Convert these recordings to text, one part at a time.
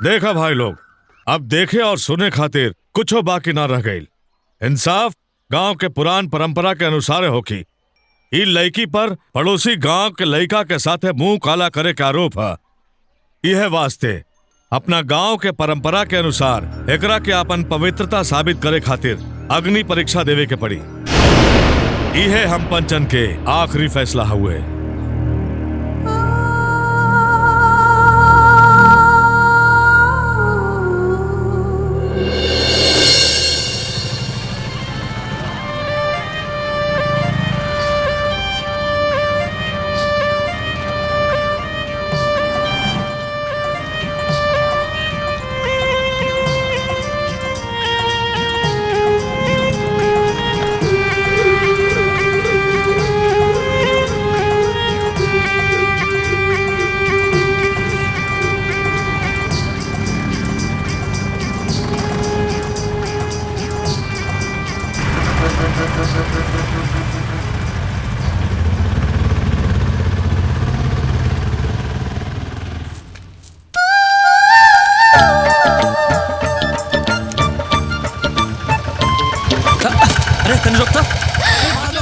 देखा भाई लोग, अब देखे और सुने खातिर कुछो बाकी ना रह गई। इंसाफ गांव के पुरान परंपरा के अनुसार होकी। ई लड़की पर पड़ोसी गांव के लड़का के साथे मुंह काला करे के आरोप है। यह वास्ते अपना गांव के परंपरा के अनुसार एकरा के अपन पवित्रता साबित करे खातिर अग्नि परीक्षा देवे के पड़ी। यह हम पंचन के आखिरी फैसला हुए।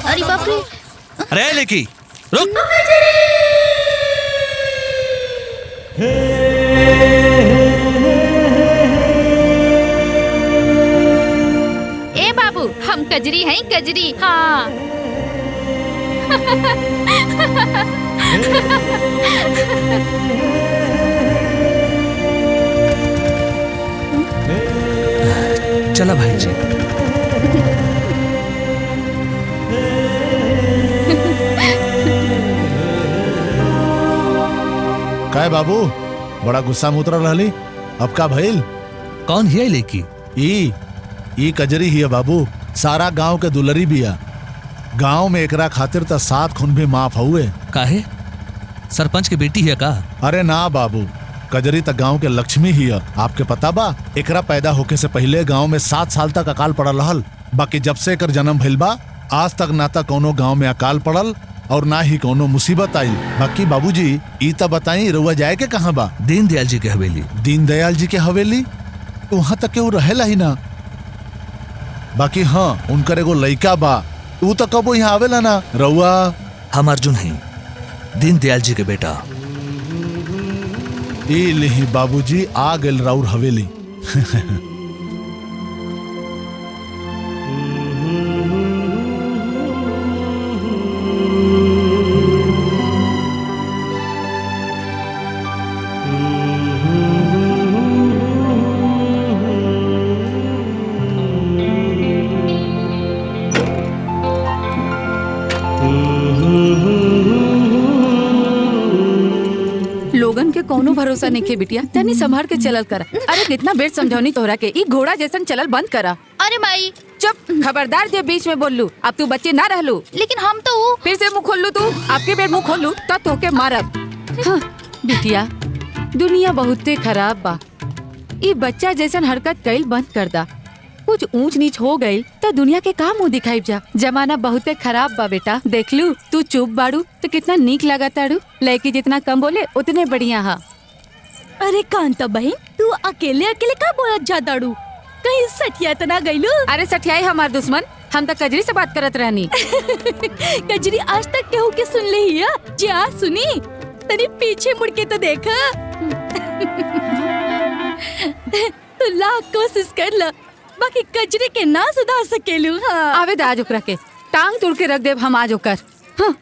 अरे बाप रे! अरे लेकी रुक। ए बाबू, हम कजरी हैं, कजरी। हाँ। चला भाई जी। काय बाबू, बड़ा गुस्सा में उतरल रहली। अब का भइल? कौन हिया लेकी? ई कजरी हिया बाबू। सारा गांव के दुलरी बिया। गांव में एकरा खातिर त 7 खून भी माफ हुए। काहे? सरपंच के बेटी है का? अरे ना बाबू, कजरी त गांव के लक्ष्मी हिया। आपके पता बा, एकरा पैदा होके से पहले गांव में 7 साल तक अकाल पड़ल रहल। बाकी जब से एकर जन्म भइल बा, आज तक ना त कोनो गांव में अकाल पड़ल और ना ही कोनो मुसीबत आई। बाकी बाबूजी, ई त बताई रउआ जाए के कहाँ बा? दीनदयाल जी के हवेली। दीनदयाल जी के हवेली? वहां तक केहू रहेला ही ना। बाकी हाँ, उनकर एगो लइका बा, ऊ तो कबो यहाँ आवेला ना। रउआ? हम अर्जुन हैं, दीनदयाल जी के बेटा। ई लिही बाबूजी, आ गेल राउर हवेली। लोगन के कोनो भरोसा नहीं के बिटिया, तनी संभाल के चलल करा। अरे कितना बेर समझौनी तोहरा के, ई घोड़ा जैसन चलल बंद करा। अरे माई! चुप, खबरदार जे बीच में बोललू। अब तू बच्चे ना रहलू। लेकिन हम तो फिर से मुंह खोलू तू। आपके बेर मुंह खोलू तब तोके मारब। हाँ, बिटिया, दुनिया बहुते खराब बा। ई बच्चा जैसन हरकत कईल बंद कर दा। कुछ ऊंच नीच हो गई तो दुनिया के का मुंह दिखाई जा। जमाना बहुते खराब बा बेटा। देख लू, तू चुप बाड़ू तो कितना नीक लगा ताड़ू। लड़की जितना कम बोले उतने बढ़िया हा। अरे कांता बहन, तू अकेले अकेले का बोलत जाताड़ू? कहीं सठिया तो ना गईलू? अरे सठियाई हमार दुश्मन, हम तो कजरी से बात करत रहनी। कजरी आज तक केहू के सुन ले हिया? जे आज सुनी, तनी पीछे मुड़ के तो देखा। तू लाख कोशिश कर ला, बाकी कजरी के ना सुधार सकेलू। हाँ। आवे आज ओकरा के टांग तोड़ के रख देव हम आज ओकर। हाँ।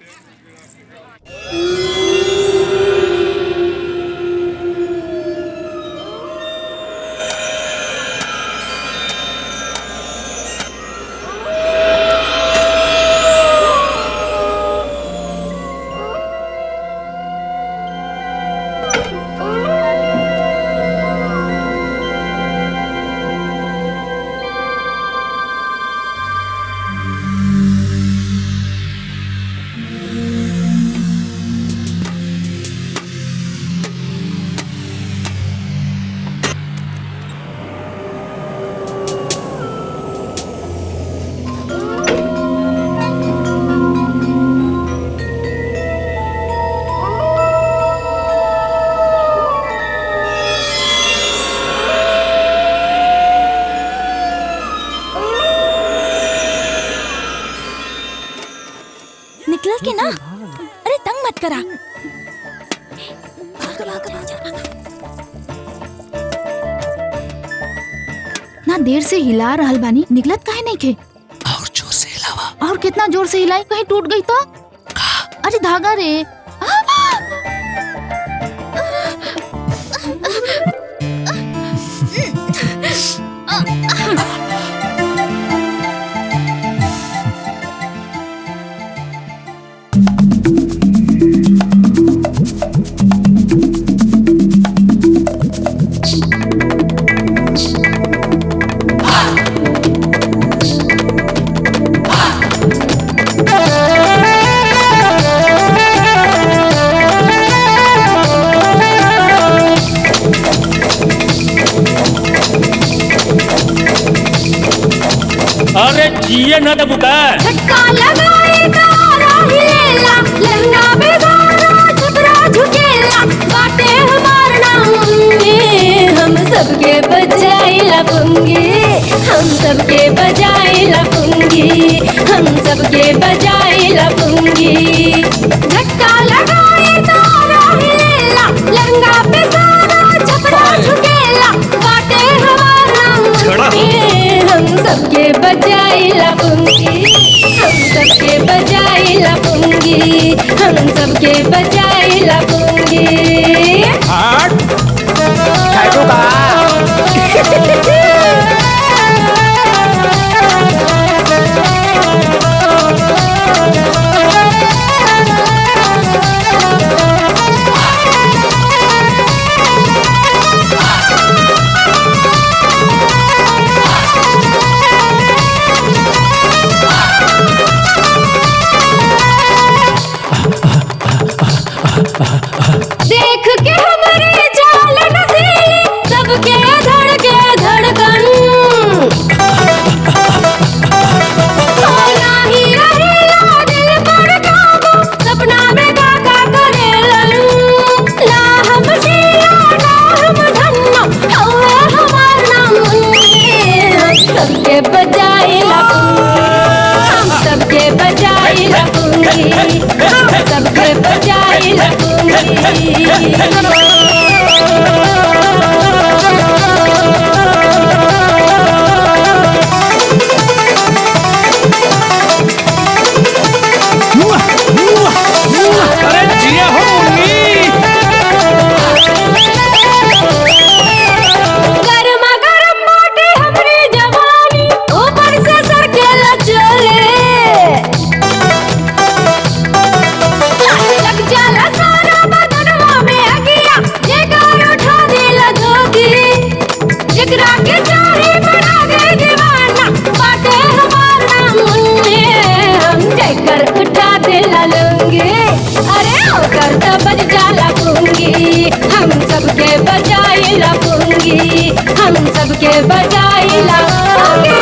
ना देर से हिला रहल बानी, निकलत काहे नहीं खे? और जोर से हिलावा। और कितना जोर से हिलाई, कहीं टूट गई तो? अरे धागा रे। अरे जिए न दबू का झटका लगाए तारा हिलेला, लहंगा में सारा छपरा झुकेला, बाटे हमार नाम में, हम सबके बजाइला पुंगी, हम सबके बजाइला पुंगी, हम सबके बजाइला पुंगी। झटका लगाए तारा हिलेला, लहंगा पे सारा छपरा झुकेला, बाटे हमार नाम में, हम सबके बजाइला पुंगी, हम सबके बजाइला पुंगी, हम सबके बजाइला पुंगी। देख के हमारे चाल नसीली, सबके धड़के धड़कन, सोना ही रहेला दिल पर काबू, सपना में काका करेलन, ना हम शीला ना हम धन्नो, हवे हमार नाम मुन्नी, हम सबके बजाइला पुंगी, हम सबके बजाइला पुंगी, हम सबके बजाइला पुंगी। अरे जिए हो मुन्नी। गरमा गरम बाटे हमरी जवानी, ऊपर से सरकेला चले, लग जाला सारा बदनवा में अगिया, जेकर उठा देला जोगी, जेकरा के चाहे बना दे दीवाना, बाटे हमार नाम मुन्नी, हम जेकर उठा देला लूंगी, अरे ओकर त बज जाला पुंगी, हम सबके बजाइला पुंगी, हम सबके बजाइला पुंगी।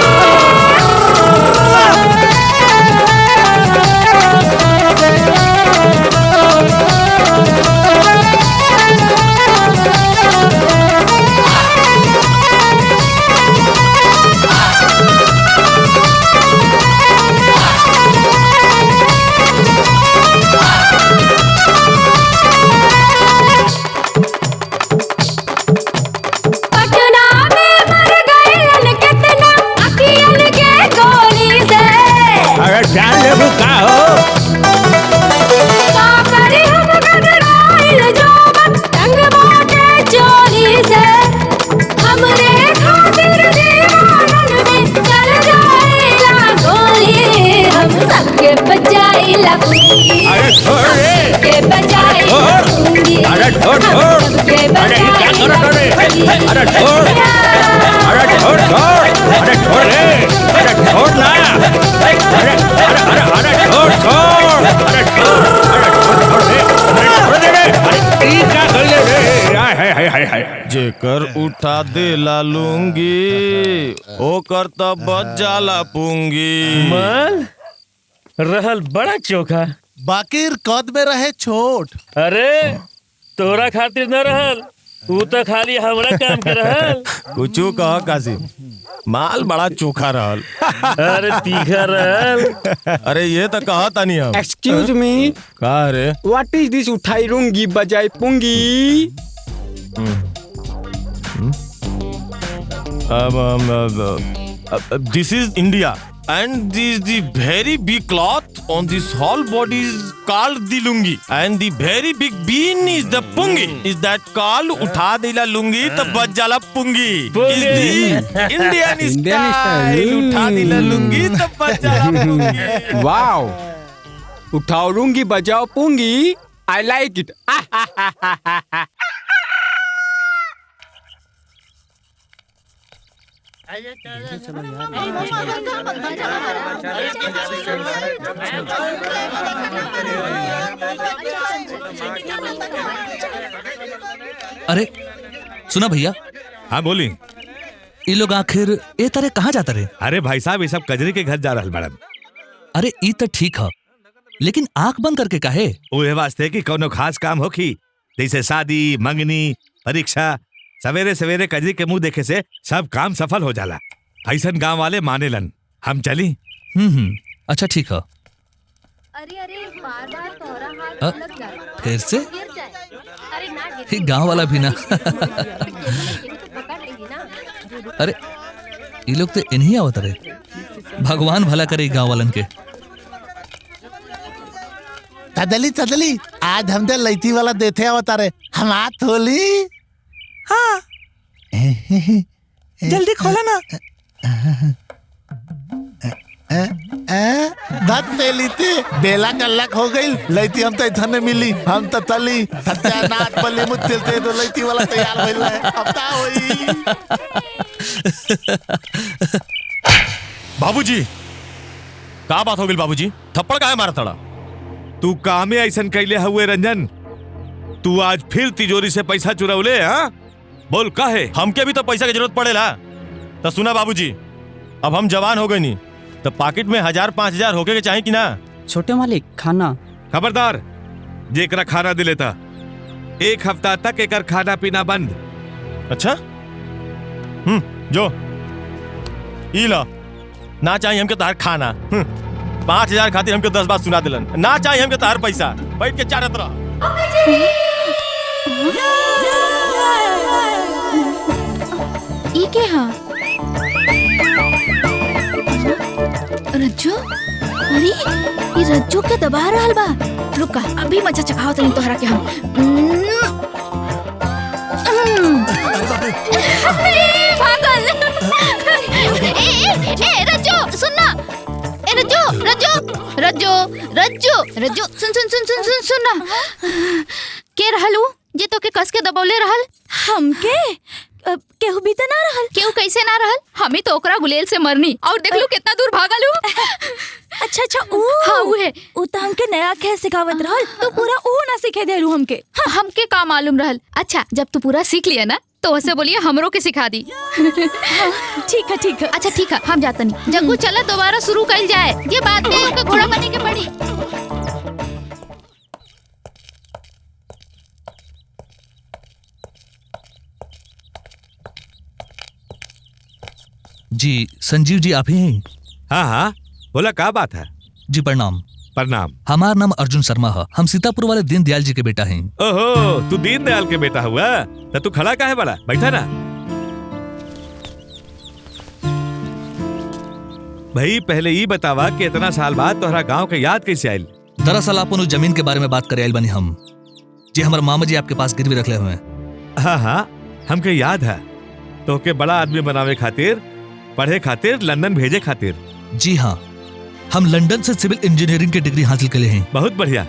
पटना में मर गइलन कितना अखियन के गोली से, अरे जान लेबू का हो। का करी हम गदराइल जोबन रंग बाटे चोली से, हमरे खातिर दीवानन में चल जाइला गोली, हम सबके बजाइला पुंगी, अरे छोड़ रे। सबके बजाइला पुंगी, अरे छोड़ छोड़। हम सबके अरे क्या बजाइला करो रे? पुंगी। अरे छोड़। अरे छोड़ छोड़। अरे छोड़ रे। अरे छोड़ ना। अरे अरे अरे अरे छोड़ छोड़। अरे छोड़। अरे छोड़ छोड़ रे। अरे छोड़ दे रे। अरे ई क्या कर ले रे? हाय हाय हाय हाय। जेकर उठा दे ला लूंगी, ओकर त बच जाला पूंगी। मल रहल बड़ा चोखा। बाकी कद में रहे छोट। अरे तोरा खातिर न रहल, तू तो खाली हमरा काम कर रहल। कुछू कह कासिम, माल बड़ा चोखा रहल। अरे तीखा रहल। अरे ये तो कहा तानी हम। एक्सक्यूज मी, का रे? व्हाट इज दिस उठाई रूंगी बजाई पुंगी? This is India and this the very big cloth on this whole body is called the lungi and the very big bean is the pungi. Is that called उठा देला लुंगी तो बच जाला पुंगी? Is the Indian style उठा देला लुंगी तो बच जाला पुंगी? वाओ, उठाओ रूंगी बजाओ पुंगी, आई लाइक इट। अरे सुना भैया, हाँ बोली। ये लोग आखिर ए तरह कहाँ जाता रहे? अरे भाई साहब, ये सब कजरी के घर जा रहल मैडम। अरे ई तो ठीक है, लेकिन आंख बंद करके काहे? ओहे वास्ते कि कोनो खास काम होखी, जैसे शादी, मंगनी, परीक्षा। सवेरे सवेरे कजरी के मुंह देखे से सब काम सफल हो जाला। ऐसन गांव वाले मानेलन। हम चली? अच्छा ठीक है। अरे अरे बार-बार तोहरा हाथ लग जाए, फिर से गिर जाए। अरे ना गिर, ये गांव वाला भी ना। पकड़ लेगी ना। अरे ये लोग तो इन्हीं आवत रहे। भगवान भला करे गांव वालन के। तदली आज हम लैती वाला देते अवतारे हम हाथ होली। हाँ जल्दी खोला ना। धत तेलीते बेला कल्लक हो गई। लैती हम तो इधर मिली, हम तो तली सत्यानाथ पल्ली मुत्तिलते तो लैती वाला तैयार भइल है। अब ता होई। बाबूजी, का बात हो गई बाबूजी? थप्पड़ काहे मारा तड़ा? तू कामे ऐसन कैले हुए रंजन? तू आज फिर तिजोरी से पैसा चुरौले? हाँ बोल काहे? हमके भी तो पैसा की जरूरत पड़ेला। तो सुना बाबूजी, अब हम जवान हो गए नी तो पॉकेट में 1000-5000 होके के चाहिए कि ना? छोटे मालिक खाना। खबरदार, जेकरा खाना दिले था 1 हफ्ता तक एकर खाना पीना बंद। अच्छा जो ई ला ना चाहिए हमके तार खाना। 5000 खातिर हमके 10 बात सुना दिलन। ना चाहिए हमके तार पैसा। बैठ के चारत रह। ई के हाँ रज्जो? अरे ये रज्जो के दबा रहल बा। रुका, अभी मजा चखाओ तनी तोहरा के हम। पागल। ए रज्जो सुनना। ए रज्जो रज्जो रज्जो रज्जो रज्जो सुन ना। के रहलू जे तो के कस के दबौले रहल? हमके केहू भी तो ना रहल। केहू कैसे ना रहल? हमें तो ओकरा गुलेल से मरनी और देख लू कितना दूर भागल हूँ। अच्छा हाँ वो है। उ तो हमके नया खेल सिखावत रहल, तो पूरा ऊ ना सिखे देलू हमके। हमके का मालूम रहल। अच्छा जब तू पूरा सीख लिया ना तो उसे बोलिए हमरो के सिखा दी। ठीक है। अच्छा ठीक है, हम जाते नहीं। जग्गू चला दोबारा शुरू कर जाए। ये बात में का घोड़ा बने के पड़ी। जी संजीव जी आप ही हैं? हाँ बोला, का बात है? जी प्रणाम। प्रणाम। हमारा नाम अर्जुन शर्मा है। हम सीतापुर वाले दीनदयाल जी के बेटा हैं। ओहो, तू दीनदयाल के बेटा हुआ? तो तू खड़ा काहे बड़ा? बैठा ना। भाई पहले ही बतावा कि इतना साल बाद तोहरा गांव के याद कैसे आयल? दरअसल अपन जमीन के बारे में बात करे आयल बनी हम। जी हमारे मामा जी आपके पास गिरवी रखले हुए हैं। हाँ हमके याद है। तो के बड़ा आदमी बनावे खातिर, पढ़े खातिर, लंदन भेजे खातिर। जी हाँ, हम लंदन से सिविल इंजीनियरिंग की डिग्री हासिल करे हैं। बहुत बढ़िया।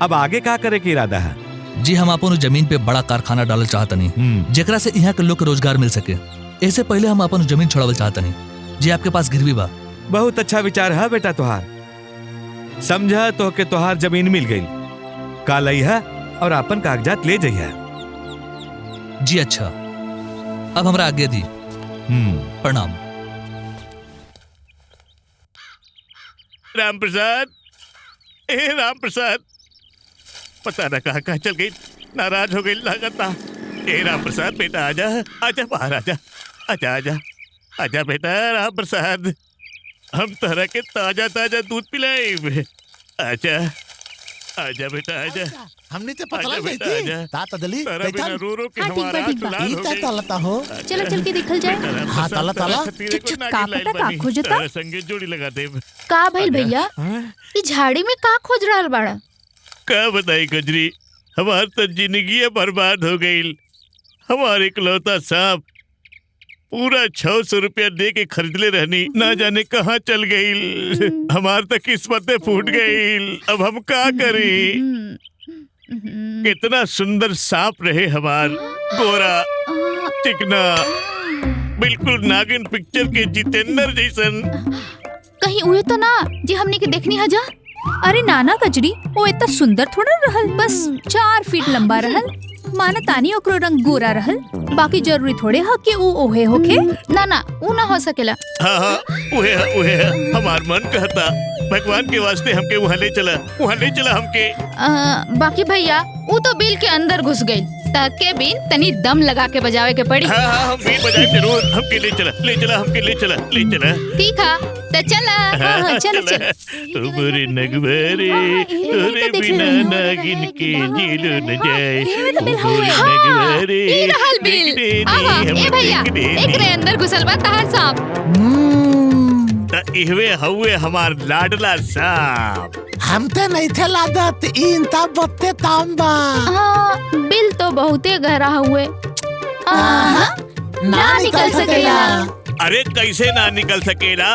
अब आगे क्या करे के इरादा है? जी हम अपन जमीन पे बड़ा कारखाना डालल चाहतनी, जेकरा से यहाँ के लोग के रोजगार मिल सके। ऐसे पहले हम अपन जमीन छोड़ावल चाहतनी। जी आपके पास गिरवी बा? बहुत अच्छा विचार है बेटा तुहार। समझा तो के तुहार जमीन मिल गई, काल है और अपन कागजात ले जाइए। जी अच्छा, अब हमरा आगे दी। प्रणाम। राम प्रसाद, राम प्रसाद, पता न कहाँ चल गई। नाराज हो गई लागत। ए राम प्रसाद बेटा आजा, आजा बाहर आजा, आजा आजा आजा बेटा राम प्रसाद, हम तरह के ताजा ताजा दूध पिलाए। आजा आजा बेटा आजा, हमने तो पता आजा लग बेटा, गई आजा। ताता दली तारा बिना रो रो के हाँ, ठीक हमारा बा, ठीक बा। हाथ लाल हो गई। ताता हो चलो चल के देखल जाए। हाँ, ताला, ताला। चुप, चुप, का पता का खोजता? तारा संगे जोड़ी लगा दे। का भइल आजा। भैया, हाँ? ई झाड़ी में का खोज रहल बाड़ा? का बताई कजरी, हमार तो जिंदगी बर्बाद हो गई। हमारे इकलौता सांप पूरा 600 रुपया दे के खरीदले रहनी, ना जाने कहाँ चल गई। हमार तो किस्मतें फूट गई। अब हम का करी? कितना सुंदर सांप रहे हमार, गोरा चिकना, बिल्कुल नागिन पिक्चर के जितेंद्र जैसन। कहीं उहे तो ना जे हमने के देखनी हजा? अरे नाना कजरी, वो इतना सुंदर थोड़ा रहल, बस 4 फीट लंबा रहल। माना तानी ओकरो रंग गोरा रहल, बाकी जरूरी थोड़े ह कि ऊ ओहे होखे। ना ना, ऊ ना हो सकेला। हाँ हाँ, उहे है। हमार मन कहता भगवान के वास्ते हमके वहाँ ले चला हमके। बाकी भैया, ऊ तो बिल के अंदर घुस गई, ताके बिन तनी दम लगा के बजावे के पड़ी। हाँ हाँ, हम भी बजाए जरूर। हमके ले चला हमके ले चला। ठीक है, तो चला। हाँ, चलो चलो। तुम्हारे नगवारे तोरे बिना नागिन के जिलो न जाए। तुम्हारे नगवारे ई रहल बिल। आवा, ए भैया, एकरे अंदर घुसल बा तहार सांप। इहवे हउए हमार लाडला सांप। हम ते नहीं थे लादत इन तब बत्ते तांबा हाँ, बिल तो बहुते गहरा हुए। ना निकल सकेला। अरे कैसे ना निकल सकेला,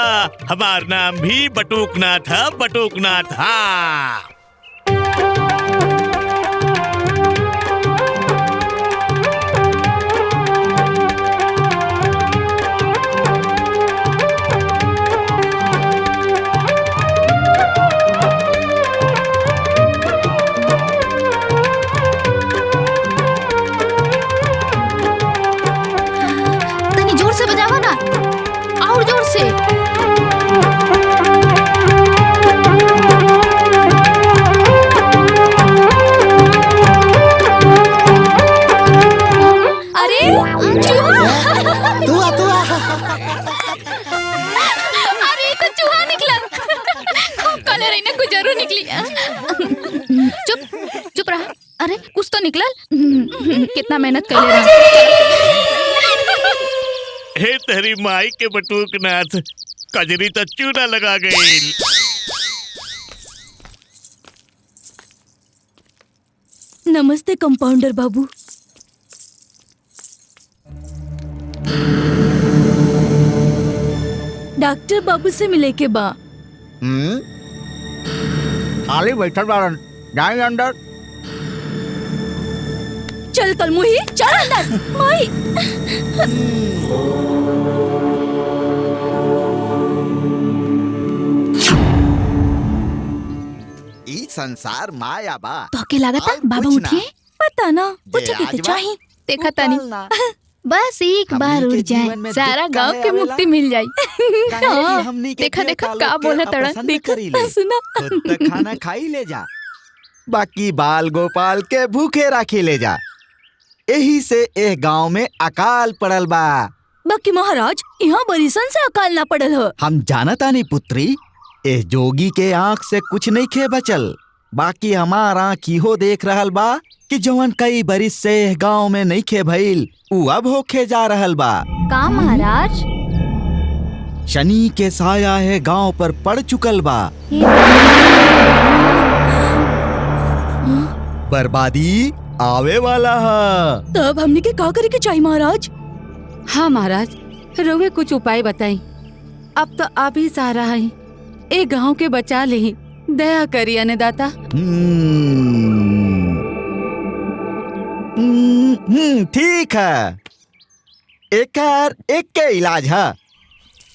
हमार नाम भी बटुकनाथ है, बटुकनाथ। हाँ तनी जोर से बजावा ना, और जोर से। अरे चूहा! तू अरे ये तो चूहा निकला। कलर इन्हें कुछ जरूर निकली। चुप रहा। अरे कुछ तो निकलल। कितना मेहनत कर ले रहा। हे तेरी माई के बटुकनाथ, कजरी तो चूना लगा गई। नमस्ते कंपाउंडर बाबू। डॉक्टर बाबू से मिले के बा। खाली बैठल बारन, जाए अंदर। चल कलमुही, चल अंदर। माई ई संसार माया बा। तो के लागत और बाबा कुछ ना। उठिए। पता ना कुछ जे भी आज तो बा, चाहिए। देखा तानी, बस एक हमनी बार के उड़ जीवन जाए, में सारा दुख गांव काहे के आवेला? मुक्ति मिल जाए। काहे कि हाँ, हमनी के देखा देवता देखा लोग का के बोला तड़ा। अपसंद देखा करीले। सुना। खुद तक खाना खाई ले जा, बाकी बाल गोपाल के भूखे राखी ले जा। यही से एह गांव में अकाल पड़ल बा। बाकी महाराज, यहाँ बरिसन से अकाल ना पड़ल हो। हम जानता नहीं पुत्री, एह जोगी के आँख से कुछ नहीं खे बचल, बाकी हमार आँख इहो देख रहल बा कि जवन कई बरिस से एह गांव में नहीं खे भइल, उ अब होखे जा रहल बा। का महाराज? शनि के साया है गांव पर पड़ चुकल बा। बर्बादी आवे वाला है। तब हमने के का करे के चाहिए महाराज? हाँ महाराज, रउए कुछ उपाय बताई। अब तो आप ही सहारा है, ए गांव के बचा ले, दया करी अन्नदाता। ठीक है, एक के इलाज है।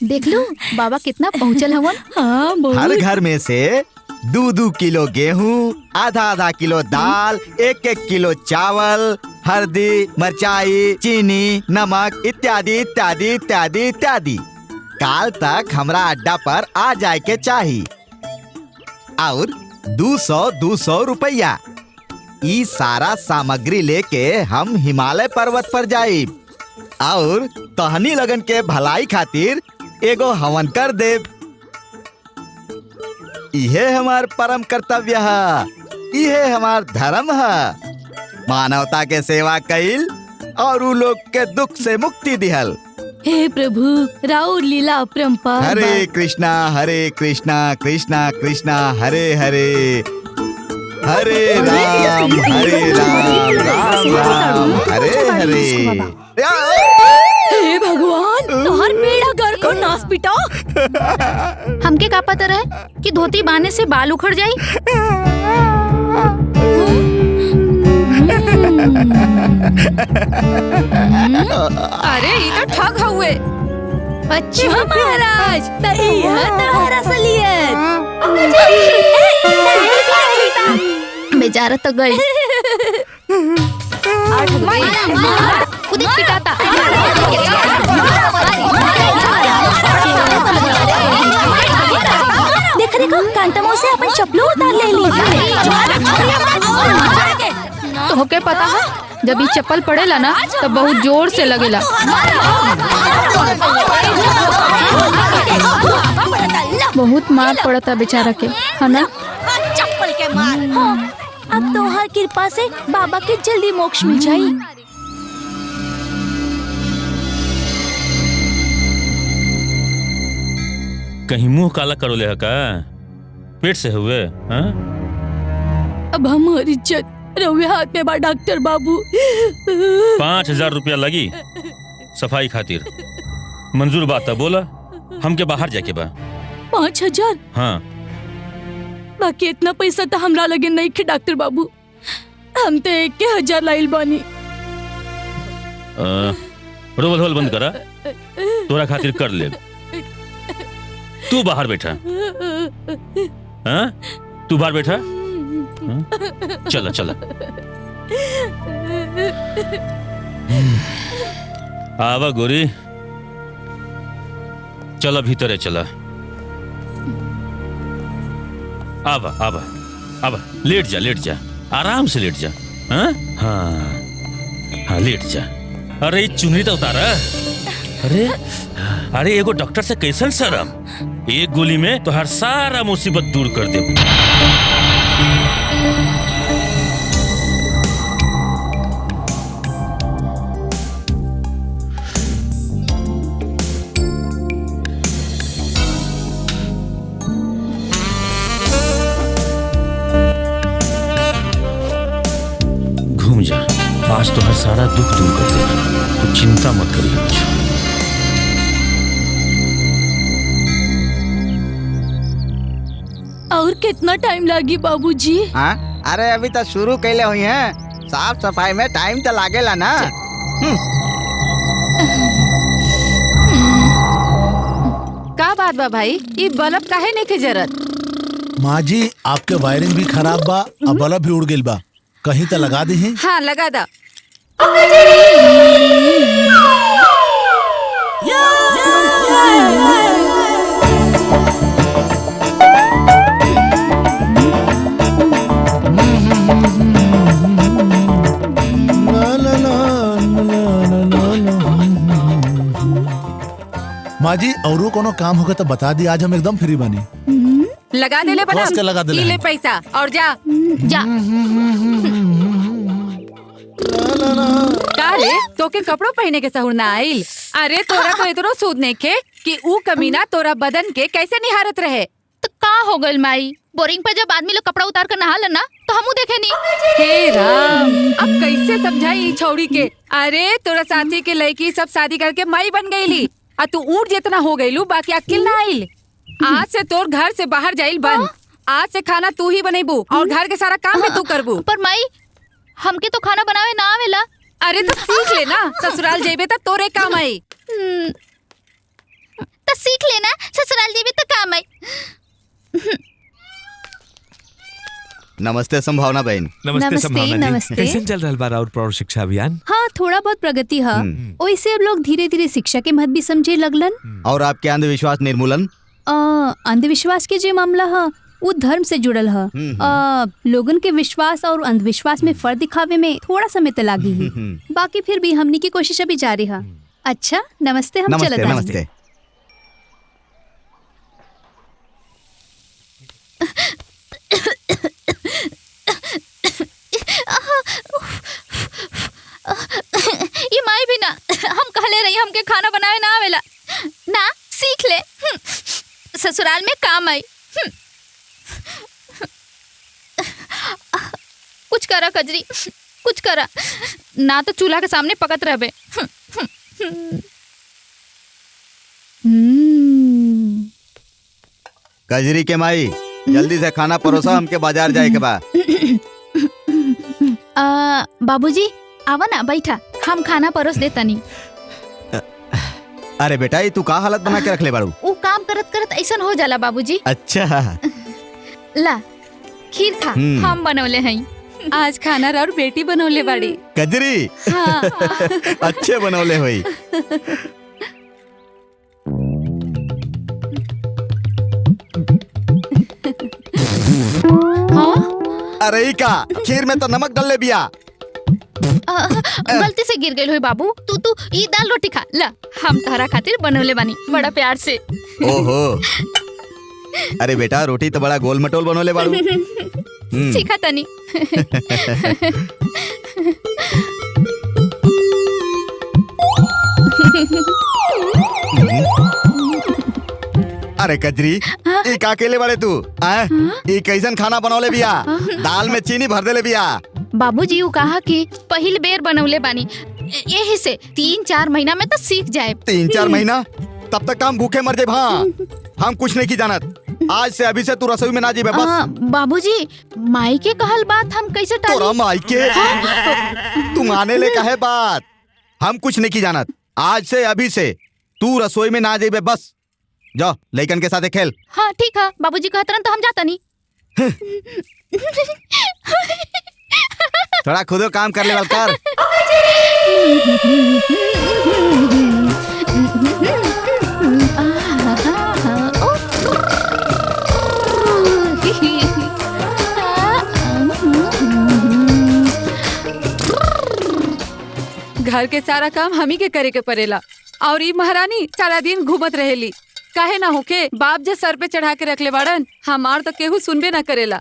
देख लो बाबा कितना पहुँचल हवन। हाँ हर घर में से 2-2 किलो गेहूं, आधा किलो दाल, 1-1 किलो चावल, हल्दी, मिर्चाई, चीनी, नमक इत्यादि इत्यादि इत्यादि इत्यादि काल तक हमरा अड्डा पर आ जाए के चाहिए। और 200 रुपया ई सारा सामग्री लेके हम हिमालय पर्वत पर जाइब और तहनी लगन के भलाई खातिर एगो हवन कर देव। इहे हमार परम कर्तव्य है, इहे हमार धर्म है। मानवता के सेवा कईल और उ लोग के दुख से मुक्ति दिहल। हे प्रभु, राउर लीला अपरंपार। हरे कृष्णा कृष्णा कृष्णा हरे हरे, हरे राम राम राम हरे हरे। हे भगवान, तोहर बेड़ा घर को नास पिटा। हमके का पता रहे कि धोती बांधने से बाल उखड़ जाई। अरे ये तो ठग हुए। अच्छा महाराज, तई है तोहरा असलियत। बेचारा तो गई। उदित पिटाता। देखो कांतमो से अपन चप्पलों उतार ले ली। तो होके पता है जब ये चप्पल पड़ेला ना तो बहुत जोर से लगेला। बहुत मार पड़ता बेचारा के, है ना? चप्पल के मार। अब तोहर कृपा से बाबा के जल्दी मोक्ष मिल जाई। कहीं मुंह काला करो ले का? पेट से हुए? हाँ? अब हमारी इज्जत रहुए हाथ में बा डॉक्टर बाबू। 5,000 रुपया लगी सफाई खातिर। मंजूर बात है, बोला हमके बाहर जाके बा। 5,000? हाँ। बाकी इतना पैसा तो हमरा लगे नहीं के डॉक्टर बाबू। हम तो 1,000 लाइल बानी। रोवल होल बंद करा, तोरा खातिर कर ले। तू बाहर बैठा। हाँ? तू बाहर बैठा। चला चला। आवा गोरी, चला भीतर चला। आवा आवा आवा, लेट जा, आराम से लेट जा। हाँ हाँ हाँ, लेट जा। अरे चुनरी तो उतारा। अरे एगो डॉक्टर से कैसन शर्म। एक गोली में तो हर सारा मुसीबत दूर कर दे। घूम जा, आज तो हर सारा दुख दूर कर देगा। तू चिंता मत करिए। और कितना टाइम लगी बाबूजी? हाँ? अरे अभी तो शुरू कैले हुई हैं। साफ सफाई में टाइम तो लागेला ना। का बात बा भाई, ये बल्ब काहे नहीं के जरत? माँ जी, आपके वायरिंग भी खराब बा और बल्ब भी उड़ गइल बा। कहीं तो लगा दी है? हाँ लगा दा। माँ जी, औरो कोनो काम होगा तो बता दी, आज हम एकदम फ्री बनी। लगा दे ले बस के लगा दे ले। ले पैसा और जा जा। का रे, तोके कपड़ों पहने के सहूर ना आइल? अरे तोरा तो इतनो सूद नेखे कि ऊ कमीना तोरा बदन के कैसे निहारत रहे। तो का हो गइल माई? बोरिंग पे जब आदमी लोग कपड़ा उतार कर नहा लेना तो हमू देखे नहीं। हे राम, अब कैसे समझाई छौड़ी के? अरे तोरा साथी के लड़की सब शादी करके माई बन गईली आ तू ऊँट जितना हो गईलू, बाकी अकेल ना आइल। आज से तोर घर से बाहर जाइल बंद। आज से खाना तू ही बनेबू और घर के सारा काम भी तू करबू। पर माई, हमके तो खाना बनावे ना आवेला। अरे तो सीख लेना, ससुराल जेबे तो तोरे काम आई। तो सीख लेना, ससुराल जेबे तो काम आई। नमस्ते संभावना बहन। नमस्ते, संभावना जी। कैसे चल रहा बा और प्रौढ़ शिक्षा अभियान? हाँ, थोड़ा बहुत प्रगति है। वैसे अब लोग धीरे धीरे शिक्षा के महत्व भी समझे लगलन। और आपके अंधविश्वास निर्मूलन? अंधविश्वास के जो मामला है वो धर्म से जुड़ल है। लोगन के विश्वास और अंधविश्वास में फर्क दिखावे में थोड़ा समय तो लागी ही। बाकी फिर भी हमनी की कोशिश अभी जारी है। अच्छा नमस्ते, हम चलत बानी। नमस्ते। ये माई भी ना हम कहले रही हमके खाना बनावे ना आवेला ना, सीख ले। ससुराल में काम आई। कुछ करा कजरी, कुछ करा ना तो चूल्हा के सामने पकत रहबे। कजरी के माई जल्दी से खाना परोसा, हमके बाजार जाए के बा। बाबूजी आवा ना, बैठा, हम खाना परोस देता नहीं। अरे बेटा ये तू का हालत बना के रख ले बाड़ू? वो काम करत करत ऐसा हो जाला बाबूजी। अच्छा ला खीर खा, हम बनौले हैं। आज खाना और बेटी बनौले बाड़ी। कजरी हाँ। अच्छे बनौले हुई। अरे ई का खीर में तो नमक डाल ले बिया। गलती से गिर गई हुई बाबू। तू ये दाल रोटी खा। ला हम तारा खातिर बनौले बानी बड़ा प्यार से। ओहो अरे बेटा रोटी तो बड़ा गोल मटोल बनौले बाड़ू। सीखा तनी। अरे कजरी ई का अकेले बाड़े तू? ई कैसन खाना बनौले बिया? दाल में चीनी भर देले बिया। बाबूजी वो कहा कि पहिल बेर बनौले बानी, यही से 3-4 महीना में तो सीख जाए। 3-4 महीना? तब तक हम भूखे मर जाए। हाँ हम कुछ नहीं की जानत। आज से अभी से तू रसोई में ना जीबे बस। बाबूजी माई के कहल बात हम कैसे टाली? तोरा माई के तू माने ले कहे बात। हम कुछ नहीं की जानत। आज से अभी से तू रसोई में ना जीबे बस। जाओ लइकन के साथ खेल। हाँ ठीक है बाबूजी कहतरन तो हम जाता नहीं। थोड़ा खुदो काम कर ले वाल कर। घर के सारा काम हम ही के करे के पड़ेला और ई महारानी सारा दिन घूमत रहेली। काहे ना होके बाप जे सर पे चढ़ा के रख ले बाड़न, हमार तो केहू सुनबे ना करेला।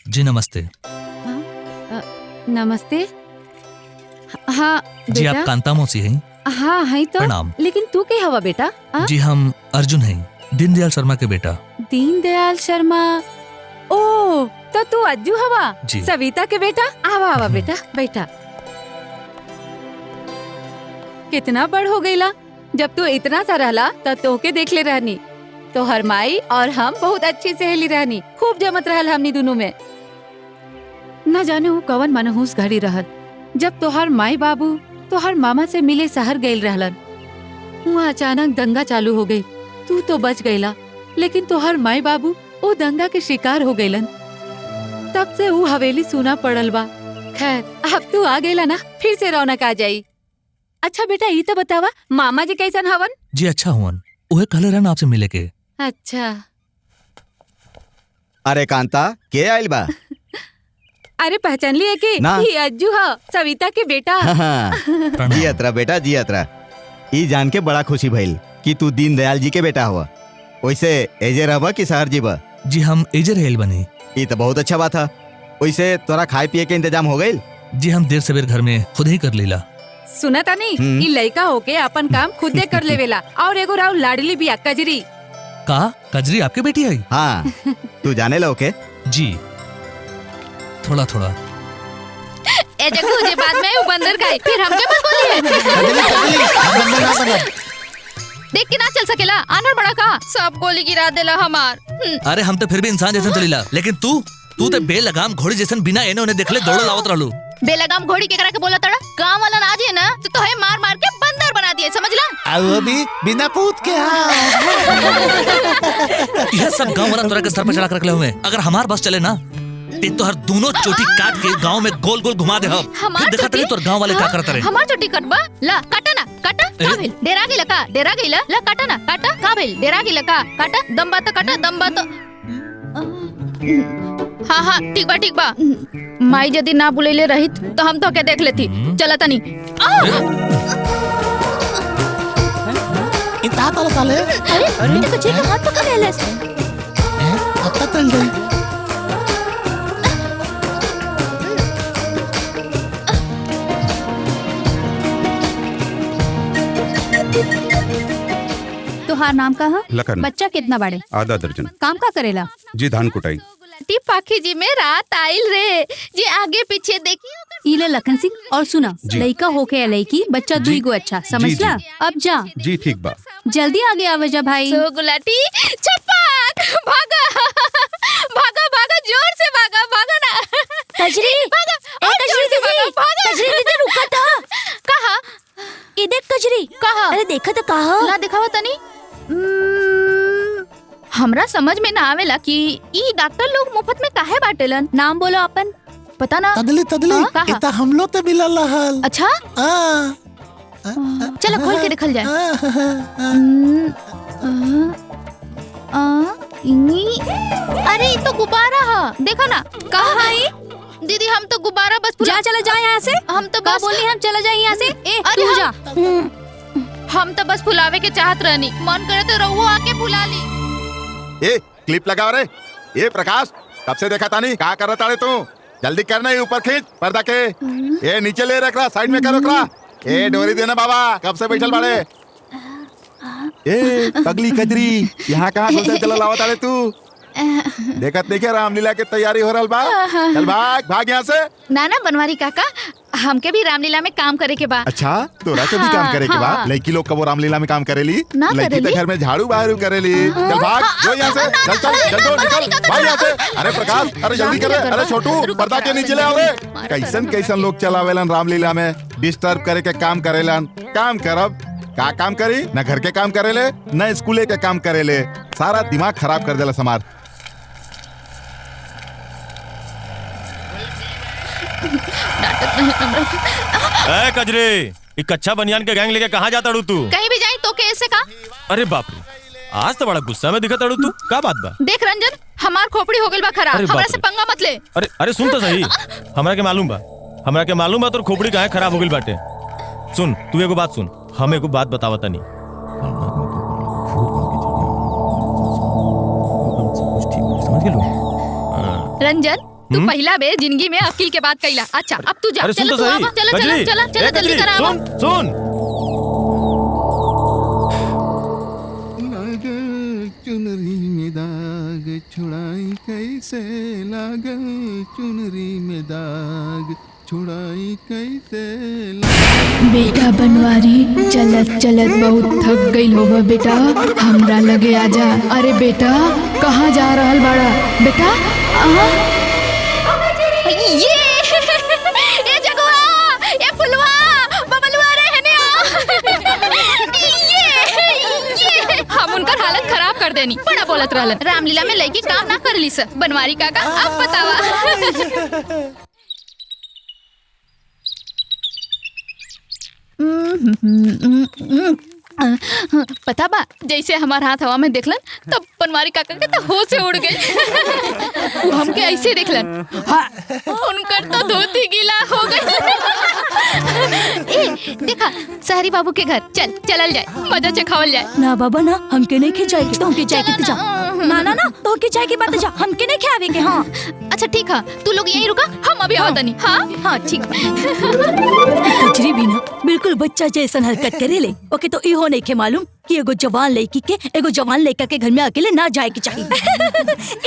जी नमस्ते। नमस्ते। हाँ जी आप कांता मौसी हैं? हाँ है तो। प्रणाम। लेकिन तू के हवा बेटा? जी हम अर्जुन हैं, दीनदयाल शर्मा के बेटा। दीनदयाल शर्मा? ओ तो तू अज्जू हवा? जी। सविता के बेटा? आवा आवा बेटा बैठा। कितना बड़ हो गईला। जब तू इतना सा रहला तब तोके देख ले रहनी। तो हर माई और हम बहुत अच्छी सहेली रहनी, खूब जमत रहल हमनी दोनों में। न जाने वो कवन मनहूस घड़ी रहल जब तोहर माई बाबू तोहर मामा से मिले शहर गईल रहलन। वहाँ अचानक दंगा चालू हो गई। तू तो बच गईला लेकिन तोहर माई बाबू वो दंगा के शिकार हो गईलन। तब से वो हवेली सुना पड़ल बा। खैर अब तू आ गईला ना, फिर से रौनक आ जाई। अच्छा बेटा ये तो बतावा मामा जी कैसन हवन? जी अच्छा हुवन, उहे कहले रहन आपसे मिले के। अच्छा। अरे कांता के आइल बा? अरे पहचान लिए के? ना। ये अज्जू है, सविता के बेटा। जी अतरा बेटा जी अतरा। ई जान के बड़ा खुशी भइल कि तू दीनदयाल जी के बेटा हुआ। वैसे एजे रहबा कि शहर जीबा? जी हम एजे रहेल बने। ये तो बहुत अच्छा बात है। वैसे तोरा खाए पिए के इंतजाम हो गइल? जी हम देर सवेर घर में खुद ही कर लीला। सुना था नहीं ये लड़का होके अपन काम खुदे कर लेवेला। और एगो राव लाडली बिया कजरी। का कजरी आपके बेटी है? हाँ तू जाने लो के? जी थोड़ा थोड़ा। ए जग्गू जे बाद में वो बंदर गए फिर हमके मत बोलिए। देख के ना चल सकेला, आनर बड़ा का सब गोली गिरा देला हमार। अरे हम तो फिर भी इंसान जैसन चलीला, लेकिन तू तो बेलगाम घोड़ी जैसन बिना एने ओने देखले दौड़ लावत रहलू। बेलगाम घोड़ी के करा के बोला तड़ा? गांव वाला ना जे ना तो तोहे मार मार के बंदर बना दिए, समझला? वो भी बिना पूत के। यह सब गांव वाला तोरा के सर पे चढ़ा के रखले हुए। अगर हमार बस चले ना ते तो हर दोनों चोटी काट के गांव में गोल गोल घुमा दे हम। फिर देखा तनी तोर गांव वाले क्या करत रहे। हमार चोटी कटबा? ला काटा ना काटा का भेल डेरा गेला का डेरा गेला ला काटा ना काटा का भेल डेरा गेला का काटा दम बात काटा दम बात हाँ हाँ ठीक बा माई यदि ना बुलेले रहित तो हम तो के देख लेती चला तनी इतना ताले अरे बेटा कचरे का हाथ पकड़ ले से अब तक तल गई। तोहार नाम का है? लखन। बच्चा कितना बड़े? आधा दर्जन। काम का करेला? जी धान कुटाई। टी पाखी जी में रात आइल रे जी आगे पीछे देखी इले लखन सिंह और सुना लड़का होके या लड़की बच्चा दुई गो अच्छा समझला। अब जा जी ठीक बा। जल्दी आगे आवे जा भाई। सो गुलाटी छपाक भागा भागा भागा जोर से भागा भागा ना कजरी भागा कजरी दीदी कजरी दीदी रुका था कहा ये देख कजरी कहा अरे देखा तो कहा ना दिखावा तनी हमरा समझ में ना आवेला कि ई डॉक्टर लोग मुफ्त में काहे बाटेलन। नाम बोलो अपन। पता ना तदली इता हम लोग तो मिलल रहल। अच्छा चलो खोल के देखल जाए। अरे ये तो गुब्बारा है देखो ना कहाँ है दीदी हम तो गुब्बारा बस जा चला जा यहाँ से। हम तो बस बोली हम चला जाए यहाँ से। ए तू जा। हम तो बस फुलावे के चाहत रहनी मन करे तो रहुओ आके फुला ली। ये क्लिप लगा रे ये प्रकाश कब से देखा तानी क्या कर रहा तू जल्दी करना ही ऊपर खींच पर्दा के ये नीचे ले रख रहा साइड में कर रखा ये डोरी देना बाबा कब से बैठल बाड़े ए पगली कजरी यहाँ कहाँ घुसल चला लावा तारे तू देखत नहीं क्या रामलीला की तैयारी हो रहा बा चल भाग यहाँ से ना बनवारी काका हमके भी रामलीला में काम करे के बा। अच्छा तोरा के भी काम करे के बा लड़की लोग कबो रामलीला में काम करेली लड़की तो घर में झाड़ू बहारू करेली। चल भाग जो यहाँ से चल निकल भाई यहाँ से। अरे प्रकाश अरे जल्दी करे अरे छोटू पर्दा के नीचे ले आवे कैसन लोग चलावेलन रामलीला में डिस्टर्ब करे के काम करेलन काम करब का काम करी न घर के काम करेले न स्कूले के काम करेले सारा दिमाग खराब कर देला समार। ए कजरे एक कच्चा बनियान के गैंग लेके कहाँ जाता तू कहीं भी जाए तो कैसे का अरे बाप रे आज तो बड़ा गुस्सा में दिखता तू क्या बात बा देख रंजन हमार खोपड़ी हो गइल बा खराब हमरा से पंगा मत ले। अरे सुन तो सही हमरा के मालूम बा तोर खोपड़ी काहे खराब हो गइल बाटे। सुन तू एगो बात सुन हम एगो बात बतावत नहीं समझ गेलू रंजन तू पहला बे जिंदगी में अकील के बात कइला। अच्छा अब तू जा चल तू आवा चल जल्दी कर आवा। सुन चुनरी में दाग छुड़ाई कैसे लागल चुनरी में दाग छुड़ाई कैसे बेटा बनवारी चलत चलत बहुत थक गई होगा बेटा हमरा लगे आजा। अरे बेटा कहाँ जा रहल बाड़ा बेटा ये जगवा ये फुलवा बबलुआ रहने ये हम उनकर हालत खराब कर देनी बड़ा बोलत रहलन रामलीला में लड़की काम ना करली सर बनवारी काका अब बतावा। पता बा जैसे हमार हाथ हवा में देखलन तब बनवारी काका के तो होश से उड़ गए। हमके ऐसे देखलन उनकर तो धोती गीला हो गई। ए देखा सहरी बाबू के घर चलल जाए मजा चखावल जाए। ना बाबा ना हमके नहीं खिंचाएगी तो हमके जाए के जा ना ना ना तो के जाए की बात जा हमके नहीं खियावे के। हाँ अच्छा ठीक है तू लोग यहीं रुका हम अभी आवत नहीं। हाँ हाँ ठीक कचरी भी ना बिल्कुल बच्चा जैसन हरकत करे ले ओके तो इहो नहीं के मालूम कि एगो जवान लड़की के एगो जवान लड़का के घर में अकेले ना जाए के चाहिए।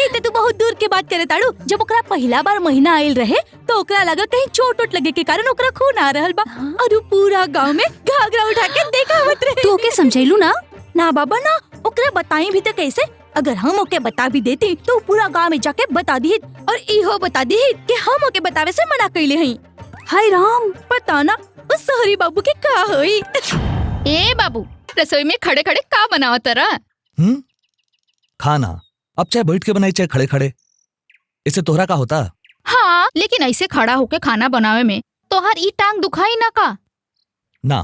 ए तू बहुत दूर के बात करे ताड़ू जब ओकरा पहला बार महीना आइल रहे तो ओकरा लगा कहीं चोट उठ लगे के कारण ओकरा खून आ रहल बा और पूरा गांव में घाघरा उठा के देखावत रहे। तू ओके समझैलू ना? ना बाबा ना ओकरा बताई भी तो कैसे अगर हम ओके बता भी देती तो पूरा गांव में जाके बता दी और इहो बता दी कि हम ओके बतावे से मना कइले हई। हाय राम पता ना उस सहरी बाबू के का होई। ए बाबू रसोई में खड़े खड़े का बनावत रहा? खाना अब चाहे बैठ के बनाई चाहे खड़े खड़े इससे तोहरा का होता? हाँ लेकिन ऐसे खड़ा होके खाना बनावे में तोहर ई टांग दुखाई ना का? ना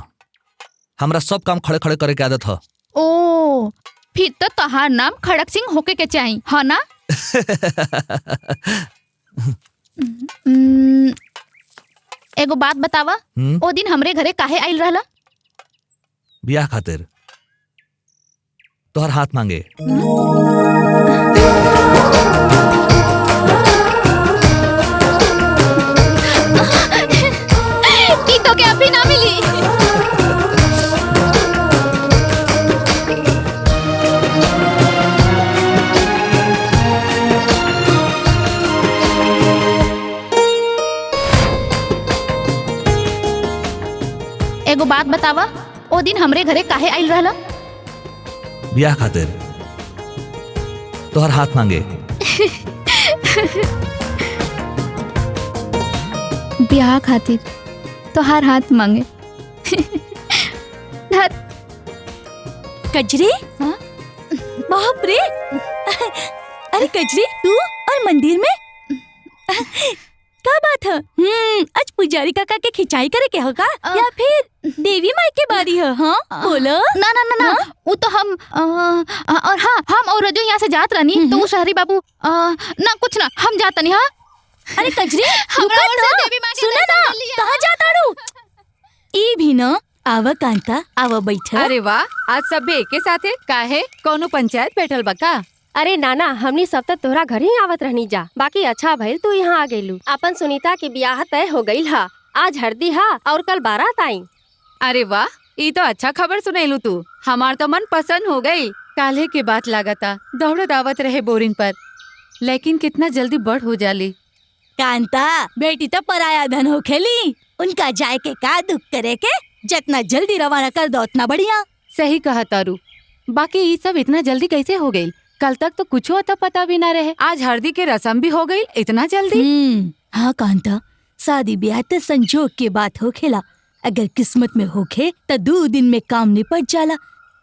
हमरा सब काम खड़े खड़े करे के आदत है। ओ फिर तो तहार नाम खड़क सिंह होके के चाहिए, हाँ ना? एगो बात बतावा, ओ दिन हमरे घरे काहे आइल रहला? ब्याह खातिर तोहर हाथ मांगे। ई तो के अभी ना मिली। एगो बात बतावा, ओ दिन हमरे घरे काहे आइल रहला? ब्याह खातिर तोहर हाथ मांगे। ब्याह खातिर तोहार हाथ मांगे। कजरी? बाप रे! अरे कजरी, तू और मंदिर में क्या बात है? आज पुजारी काका के खिंचाई करे के होगा या फिर देवी माई के बारी है? हाँ बोलो। ना ना ना ना, वो तो हम और हाँ हम और रजो यहाँ से जात रहनी तो वो शहरी बाबू ना कुछ ना हम जात नहीं। हाँ अरे कजरी सुना ना, कहाँ जाता रू? ई भी ना आवा कांता आवा बैठा। अरे वाह, आज सब एके साथे काहे कोनो पंचायत बैठल बका? अरे नाना, हमनी सब तक तोहरा घर ही आवत रहनी जा, बाकी अच्छा भइल तू यहाँ आ गइलू। अपन सुनीता के ब्याह तय हो गइल हा, आज हरदी हा और कल बारात आई। अरे वाह, ये तो अच्छा खबर सुनेलू तू। हमार तो मन पसंद हो गई। काल्हे के बात लागता दौड़ दावत रहे बोरिंग पर, लेकिन कितना जल्दी बढ़ हो जाली। कांता बेटी तो पराया धन हो खेली, उनका जाए के का दुख करे के, जितना जल्दी रवाना कर दो उतना बढ़िया। सही कहा तारू, बाकी ये सब इतना जल्दी कैसे हो गई? कल तक तो कुछ अता पता भी ना रहे, आज हल्दी के रस्म भी हो गई इतना जल्दी। हाँ कांता, शादी ब्याह तो संजोग के बात हो खेला। अगर किस्मत में होखे तो 2 दिन में काम निपट जाला,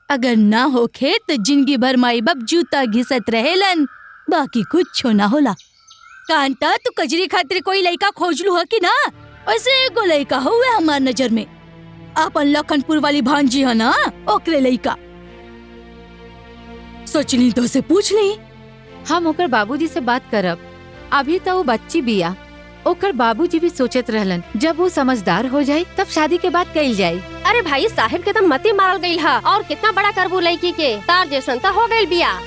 अगर ना होखे तो जिंदगी भर माई बाप जूता घिसत रहेलन, बाकी कुछ ना होला। कांता तू कजरी खातिर कोई लड़का खोजलू है कि ना? वैसे एगो लड़का हुए हमार नजर में, अपन लखनपुर वाली भांजी है ना, ओकरे लड़का सोचली तो से पूछ ली। हम ओकर बाबूजी से बात करब, अभी तो वो बच्ची बिया। ओकर बाबूजी भी सोचत रहलन जब वो समझदार हो जाए तब शादी के बाद कइल जाए। अरे भाई साहिब के तो मती मारल गइल हा, और कितना बड़ा करबू लड़की के, तार जैसन तो हो गइल बिया।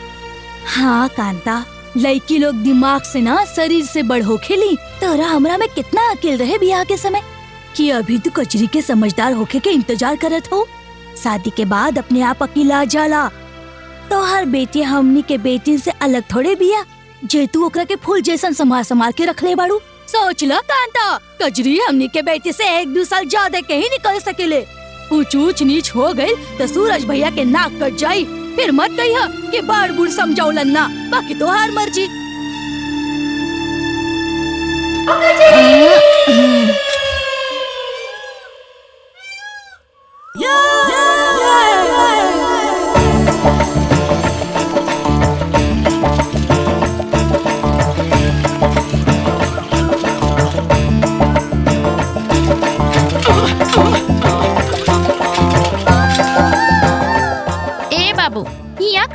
हाँ कांता, लड़की लोग दिमाग से ना शरीर से बड़ हो खेली। तोरा हमरा में कितना अकेल रहे बियाह के समय कि अभी तू कचरी के समझदार होके के इंतजार करत हो। शादी के बाद अपने आप अकेला जाला। तो हर बेटी हमनी के बेटी से अलग थोड़े बिया, जे तू ओकरा के फूल जैसन संभाल के रख ले बाड़ू। सोच लो कांता, कजरी हमनी के बेटी से 1-2 साल ज्यादा के ही निकल सकेले। ऊंच नीच हो गई तो सूरज भैया के नाक कट जाई, फिर मत कहिया कि बार बुढ़ समझौलन ना, बाकी तो हार मर्जी।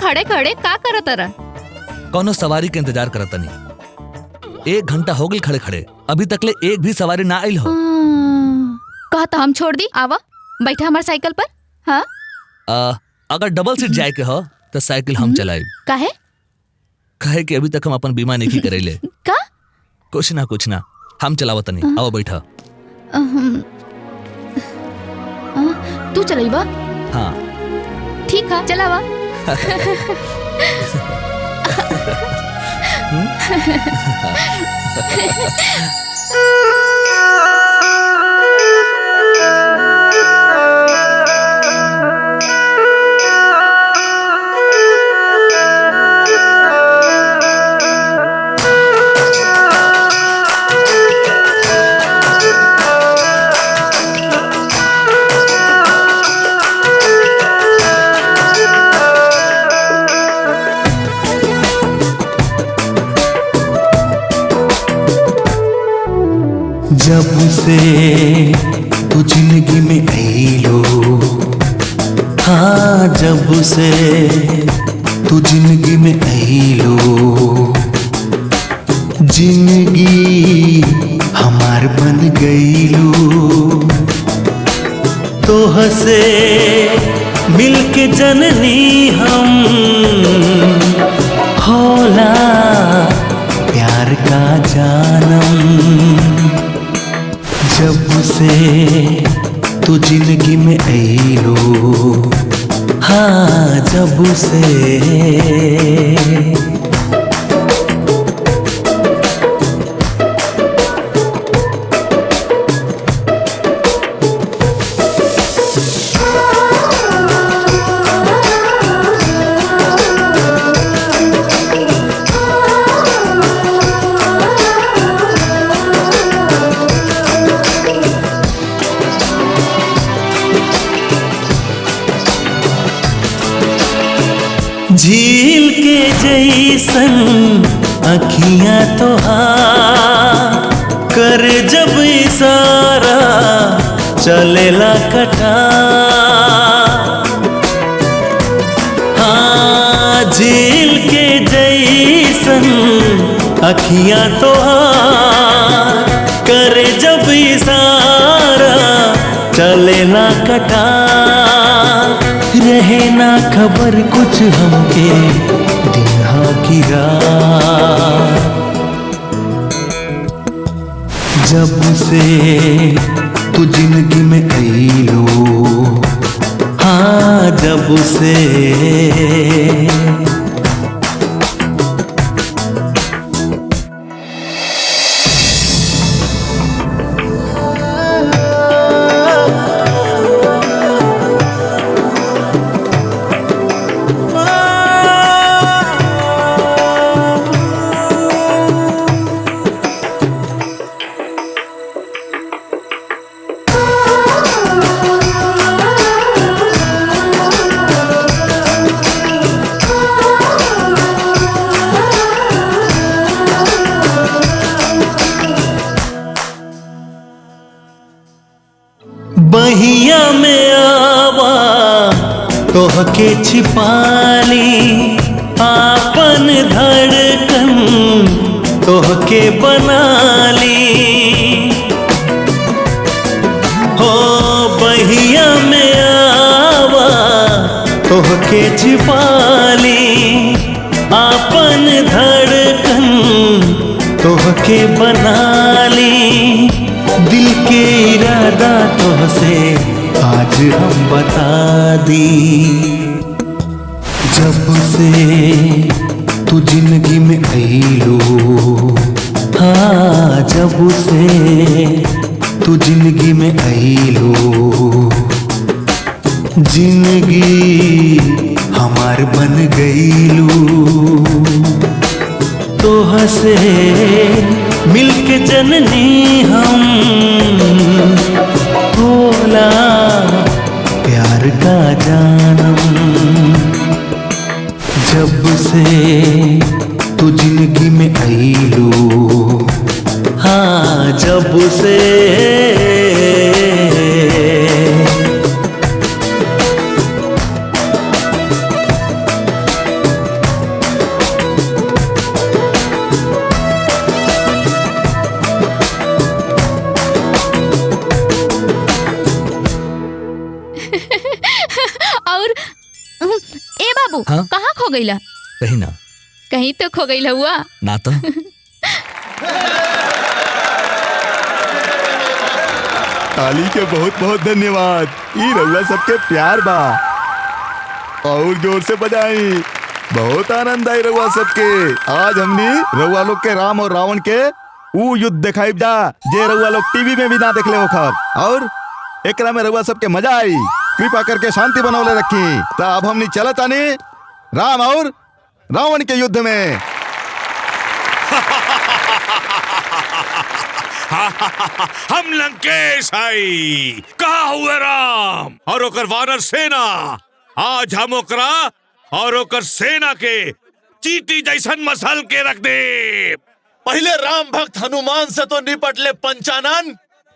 खड़े खड़े का करत रह? कौनो सवारी के इंतजार करत नहीं। 1 घंटा हो गई खड़े खड़े, अभी तक ले एक भी सवारी ना आइल हो। कहता हम छोड़ दी, आवा बैठा हमार साइकिल पर। हाँ अगर डबल सीट जाए के हो तो साइकिल हम चलाए। काहे? कहे कि अभी तक हम अपन बीमा नहीं करेले। का? कुछ ना हम चलावत नहीं। आओ बैठा। तू चलाइबा? हाँ ठीक है, चलावा। जब से तू जिंदगी में आई लो, हाँ जब से तू जिंदगी में आइलो, जिंदगी हमार बन गईलो। तो हसे मिलके जननी हम होला प्यार का जानम। जब से तू जिंदगी में आइलो, हाँ जब से झील के जैसन अखियां तोहार, कर जब इशारा चलेला कटा। हाँ झील के जैसन अखियां तोहार, कर जब इशारा चलेला कटा। रहे ना खबर कुछ हमके दिन हाँ की रात। जब से तू जिंदगी में आइलो, हाँ जब से बहिया में आवा तोहके छिपाली, आपन धड़कन तोहके बनाली। हो बहिया में आवा तोहके छिपाली, आपन धड़कन तोहके बनाली। दिल के इरादा तोहसे आज हम बता दी। जब से तू जिंदगी में आइलो, हाँ जब से तू जिंदगी में आइलो, जिंदगी हमार बन गईलू। तो हसे मिलके जननी हम होला प्यार का जानम। जब से तू जिंदगी में आइलो, हाँ जब से और ए बाबू हाँ? कहाँ खो गईला? कहीं ना कहीं तो खो गईला हुआ ना तो। ताली के बहुत बहुत धन्यवाद। ई रउआ सबके प्यार बा, और जोर से बजाई। बहुत आनंद आई रउआ सबके। आज हमनी रउआ लोग के राम और रावण के ऊ युद्ध दिखाई जा जे रउआ लोग टीवी में भी ना देखले होखब, और एकरा में रउआ सबके मजा आई। कृपा करके शांति बनौले रखी। तो अब हमनी चलत आनी राम और रावण के युद्ध में। हम लंकेश आई, कहा हुए राम और ओकर वानर सेना। आज हम ओकरा और ओकर सेना के चीटी जैसन मसल के रख दे। पहले राम भक्त हनुमान से तो निपट ले पंचानन।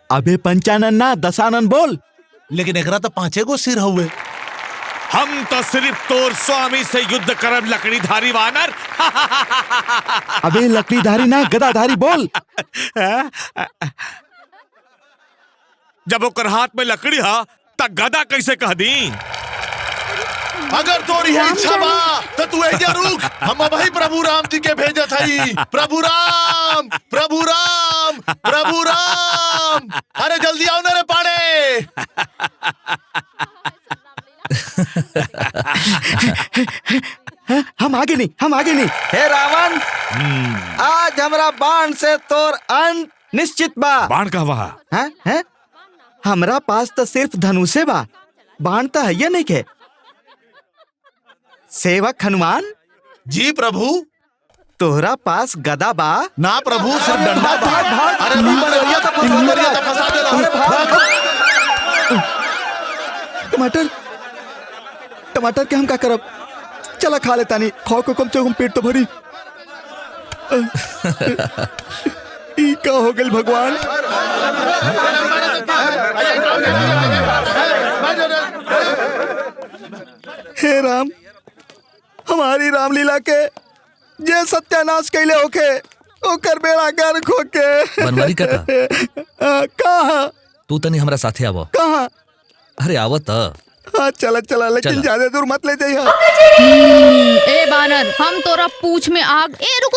अबे पंचानन ना दशानन बोल। लेकिन एकरा तो 5 गो सिर हुए। हम तो सिर्फ तोर स्वामी से युद्ध करब लकड़ीधारी वानर। अबे लकड़ीधारी ना गदाधारी बोल। जब ओकर हाथ में लकड़ी हा त गदा कैसे कह दी? अगर तोरी है इच्छा बा तो तू एजा रुक, हम भाई प्रभु राम जी के भेजत हई। प्रभु राम, प्रभु राम, प्रभु राम, अरे जल्दी आओ ना रे पाड़े। हम आगे नहीं। हे रावण, आज हमरा बाण से तोर अंत निश्चित बा। बाण का वहा हैं? हमरा पास तो सिर्फ धनुषे बा, बाण तो है नहीं के। सेवक हनुमान जी प्रभु, तोहरा पास गदा बा? ना प्रभु, सिर्फ डंडा बा। अरे फंसा दे। टमाटर के हम का करब? चला खा लेता नहीं, खाओ को कम से कम पेट तो भरी। ई का हो गइल भगवान? हे राम, हमारी रामलीला के जे सत्यानाश कैले होके ओकर बेड़ा गर्क होके। बनवारी काका कहाँ? तू तनी हमरा साथे आवा। कहाँ? अरे आवत। हाँ चला, लेकिन ज्यादा दूर मत ले जाइए। ए बानर, हम तोरा पूछ में आग। ए रुक।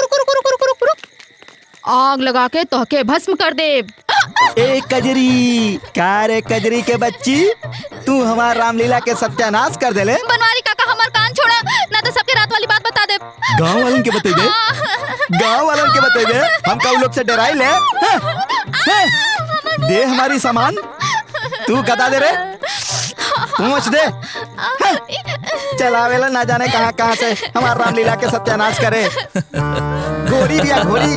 आग लगा के तोहके भस्म कर दे। ए कजरी, का रे कजरी के बच्ची, तू हमार रामलीला के सत्यानाश कर देले। बनवारी काका हमार कान छोड़ा, ना तो सबके रात वाली बात बता दे। गाँव वालन के बता दे, हम का लोग से डराई ले। दे हमारी सामान, तू गदा दे रे, पहुँच दे। चलावेला ना जाने कहाँ से हमार रामलीला के सत्यानाश करे। घोड़ी दिया घोड़ी।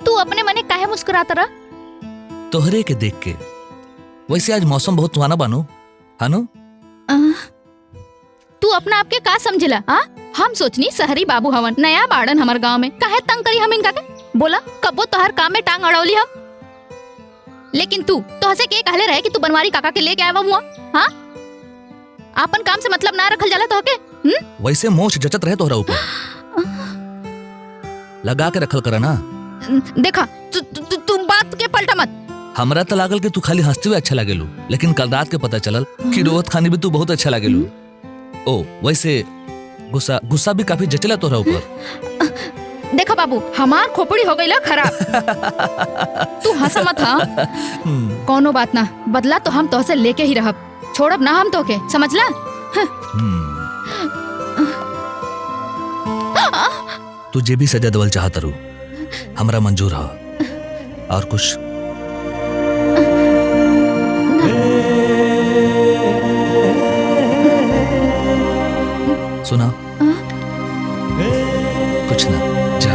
तू अपने मने काहे मुस्कुराता रहा? तोहरे के देख के। वैसे आज मौसम बहुत सुहाना बानू, हानो? तू अपना आपके का समझला? हम सोचनी शहरी बाबू हवन, नया बाड़न हमार गांव में, काहे तंग करी हम इनका के? बोला कबो तोहर काम में टांग अड़ौली हम। लेकिन तू तोहसे के कहले रहे कि तू बनवारी काका के लेके आवा हुआ? हाँ, आपन काम से मतलब ना रखल जाला तोहके? वैसे मोछ जचत रहे तोहरा ऊपर, लगा के रखल करा ना। देखा तू बात के पलटा मत। हमरा तो लागल कि तू खाली हंसते हुए अच्छा लागेलू, लेकिन कल रात के पता चलल कि रोहत खानी भी तू बहुत अच्छा लागेलू। ओ वैसे गुस्सा भी काफी जचला तोहरा ऊपर। देखा बाबू, हमार खोपड़ी हो गई खराब। तू हंसा मत। हाँ, कोनो बात ना, बदला तो हम तोहसे लेके ही रहब, छोड़ब ना हम तोके, समझला? तुझे भी सजा देवल चाहत रू, हमरा मंजूर है। और कुछ सुना? कुछ ना, जा।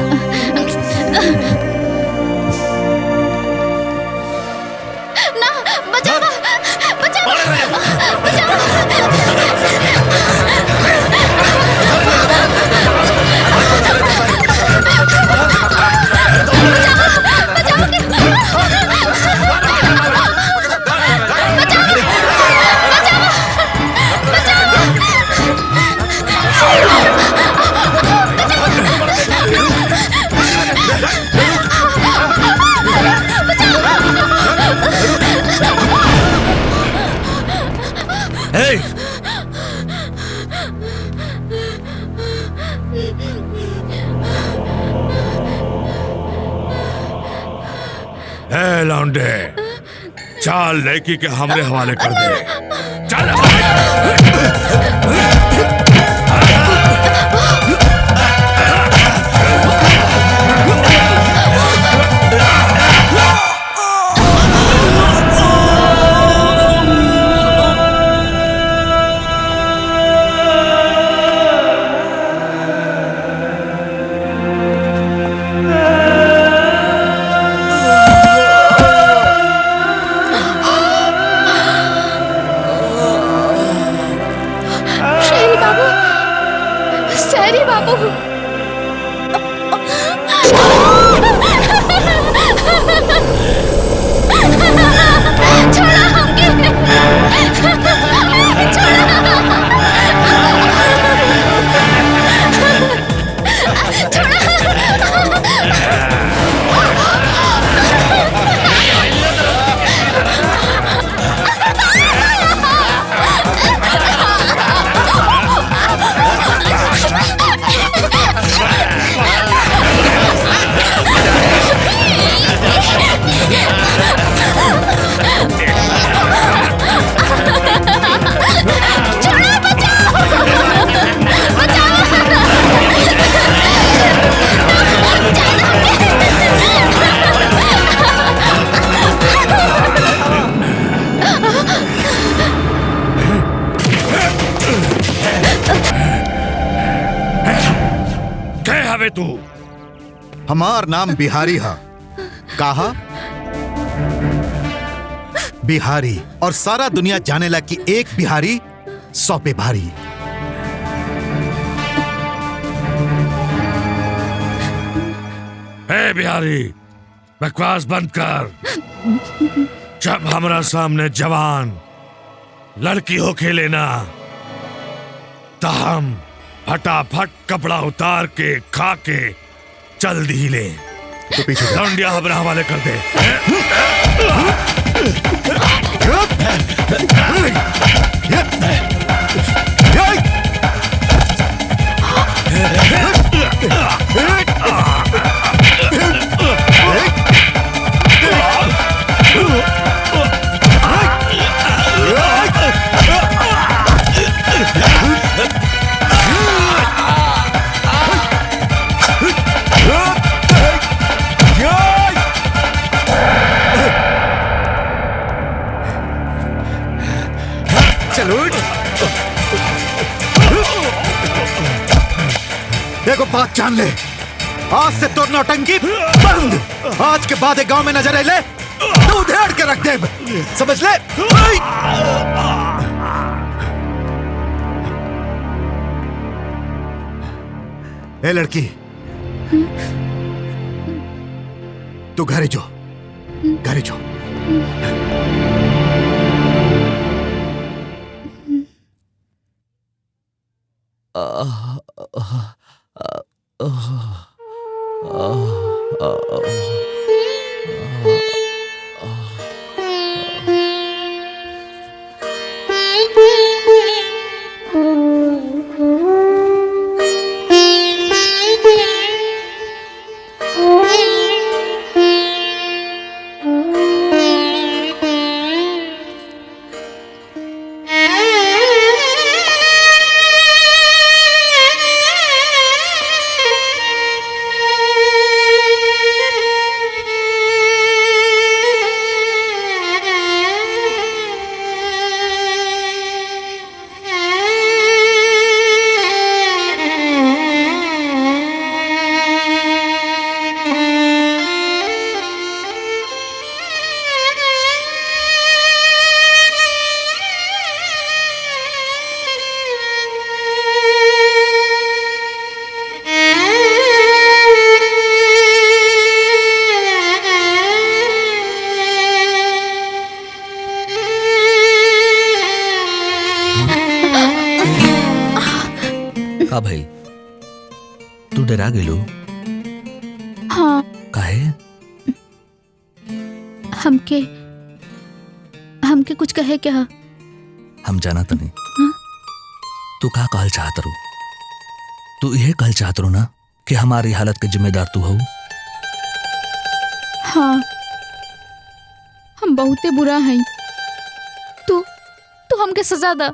ना, बचावा, लौंडे, चाल लड़की के हमरे हवाले कर दे। चल। हवे तू? हमार नाम बिहारी है। कहा बिहारी, और सारा दुनिया जाने लग कि एक बिहारी 100 पे भारी। हे बिहारी, बकवास बंद कर। जब हमारा सामने जवान लड़की हो खेले ना, तो हम फटाफट कपड़ा उतार के खा के चल दी ले। तो पीछे लौंडिया हमारे हवाले कर दे। देखो बात जान ले, आज से तो नौटंकी बंद। आज के बाद गांव में नजर ले तो उधेड़ के रख दे, समझ ले। ए लड़की, तू घरे जो, घरे जो। का भाई, तू डरा गेलो? हाँ, काहे? हमके कुछ कहे क्या? हम जाना तो नहीं। तू का कहल चाहत रू? तू यह कहल चाहत रू ना कि हमारी हालत के जिम्मेदार तू हो? हाँ, हम बहुते बुरा हैं। तू हमके सजा दा।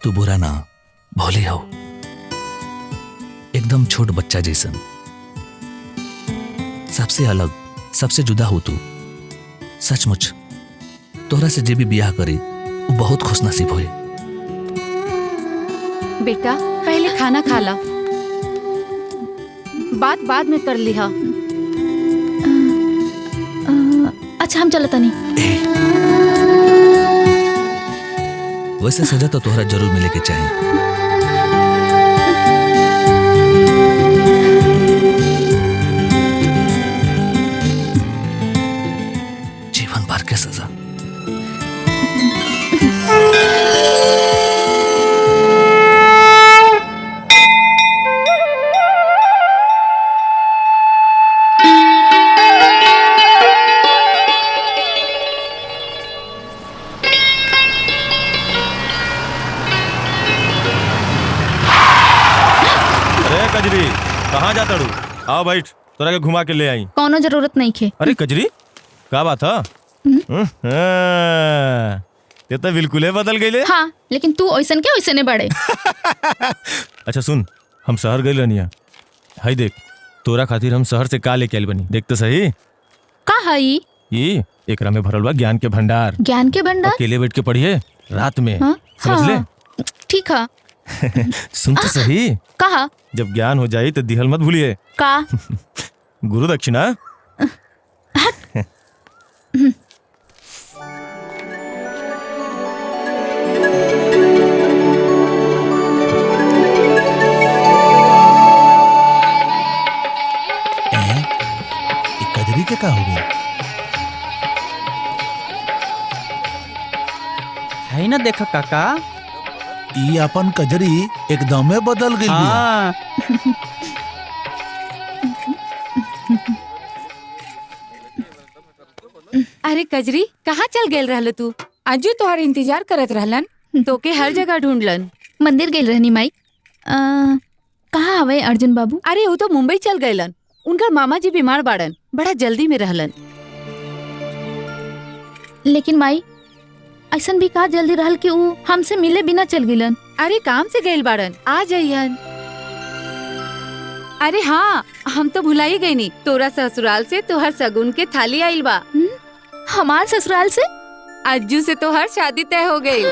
तू बुरा ना, भोली हो, एकदम छोट बच्चा जैसन। सबसे अलग, सबसे जुदा हो तू। सचमुच तोहरा से जे भी बियाह करी वो बहुत खुशनसीब होए। बेटा पहले खाना खा ला, बात बाद में कर लिहा। अच्छा हम चलता नहीं। वैसे सजा तो तोहरा जरूर मिले के चाहिए। जीवन भर के सजा। कजरी कहाँ जाता डू? आओ बैठ, तोरा के घुमा के ले आई। कोनो जरूरत नहीं खे। अरे कजरी का बात है? ये तो बिल्कुल बदल गई। हाँ, लेकिन तू ऐसन के वैसने बड़े। अच्छा सुन, हम शहर गए रनिया। हाय देख, तोरा खातिर हम शहर से का लेके आइल बनी, देख तो सही। का हई? ये एकरा में भरल बा ज्ञान के भंडार। ज्ञान के भंडार? अकेले बैठ के पढ़िए रात में। हाँ? समझ ले? ठीक है, सुन तो सही। कहा जब ज्ञान हो जाए तो दिहल मत भूलिए। का गुरु दक्षिणा। कजरी के का हो गया? है ना देखा काका, ई अपन कजरी एकदमे बदल गई। हाँ। अरे कजरी कहाँ चल गेल रहल तू? अज्जू तोहर इंतजार करत रहलन, तोके हर जगह ढूंढलन। मंदिर गेल रहनी माई। कहाँ हवे अर्जुन बाबू? अरे वो तो मुंबई चल गएलन, उनकर मामा जी बीमार बाड़न, बड़ा जल्दी में रहलन। लेकिन माई ऐसन भी का जल्दी रहल कि ऊ हमसे मिले बिना चल गिलन। अरे काम से गइल बाड़न, आ जाइहन। अरे हाँ, हम तो भुला ही गई नी, तोरा ससुराल से तोहर सगुन के थाली आइल बा। हमार ससुराल से? अज्जू से तोहर शादी तय हो गई।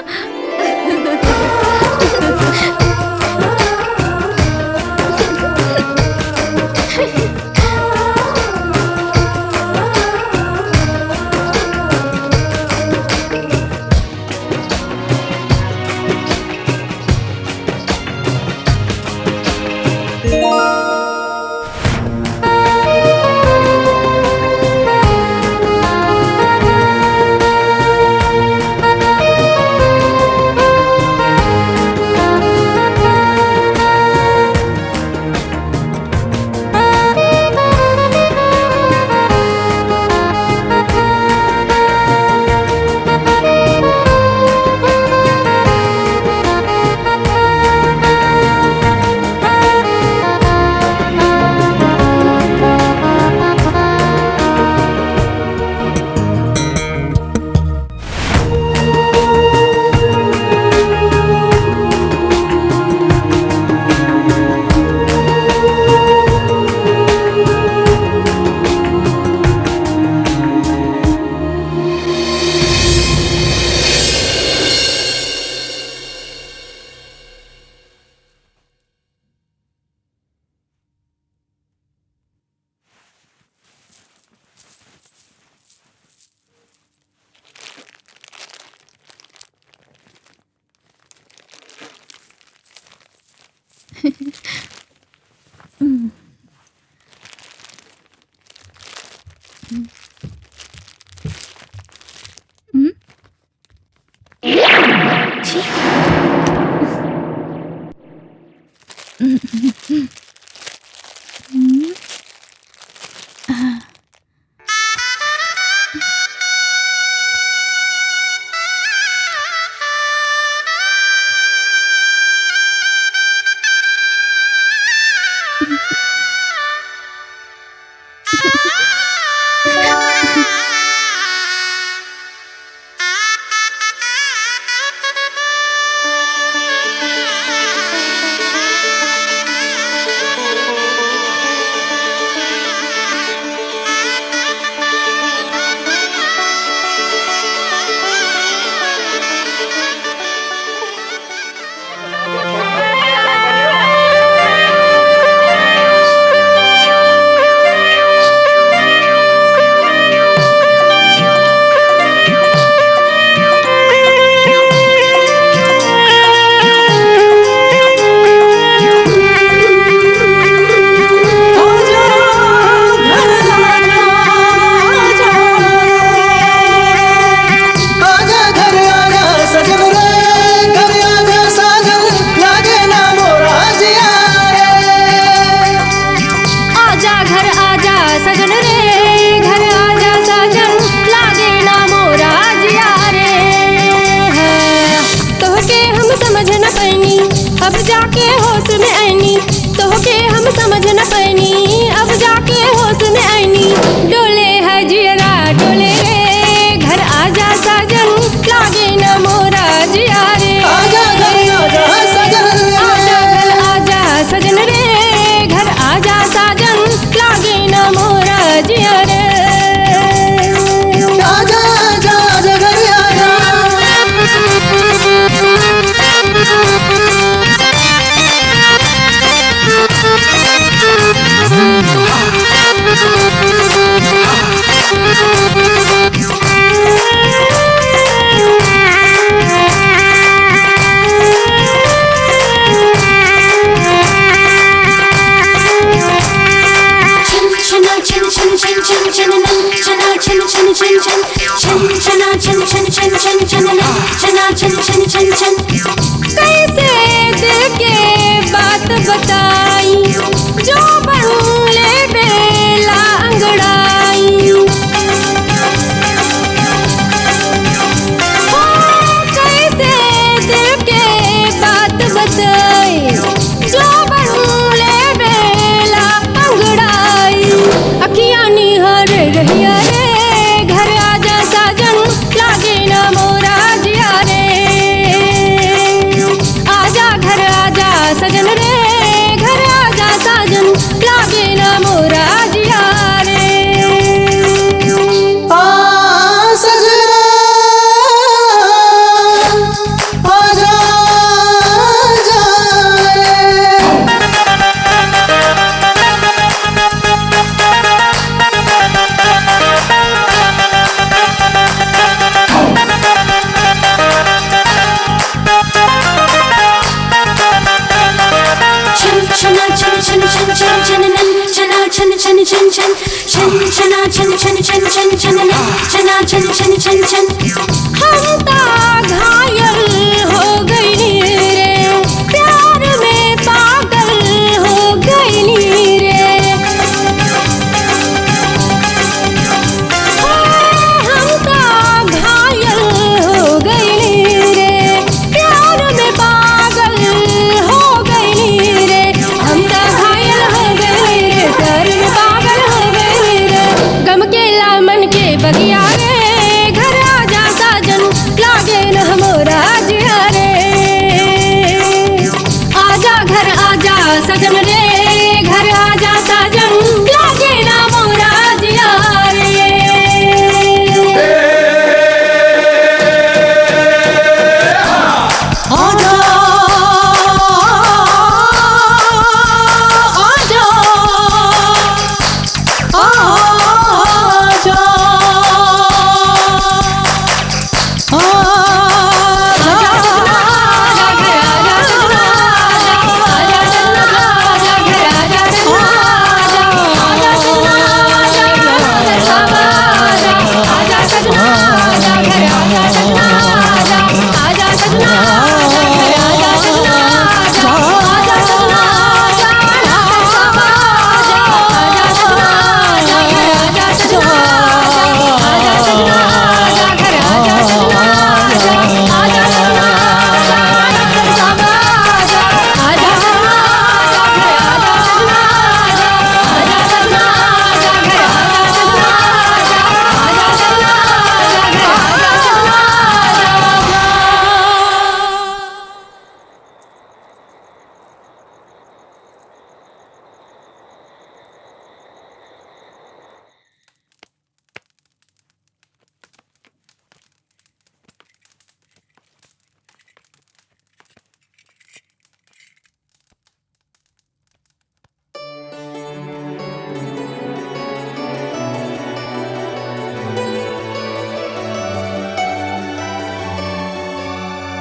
छन छन छन छन। कैसे दिल के बात बताई जो बनले बेला अंगड़ाई। हो कैसे दिल के बात बताई जो बनले बेला अंगड़ाई। अखियां निहार रहिया रे घर आजा साजन लागे ना मोरा जिया रे। आजा घर आजा सजन रे घर आजा साजन लागे ना मोरा जिया रे। सजना आजा छना छन छन छन छन छन नन छना छन छन छन छन छन छना छन छन छन छन छन नन छना छन छन छन छन। हम ता घायल हो गई रे प्यार में पागल हो गई रे। हम ता घायल हो गई रे प्यार में पागल हो गई रे। हम ता घायल हो गए रे प्यार में पागल हो गए रे। गम के लामन के बगिया रे घर आजा साजन लागे न मोरा जिया रे। आजा घर आजा सजन रे घर आजा साजन लागे न मोरा जिया रे। आजा आजा आजा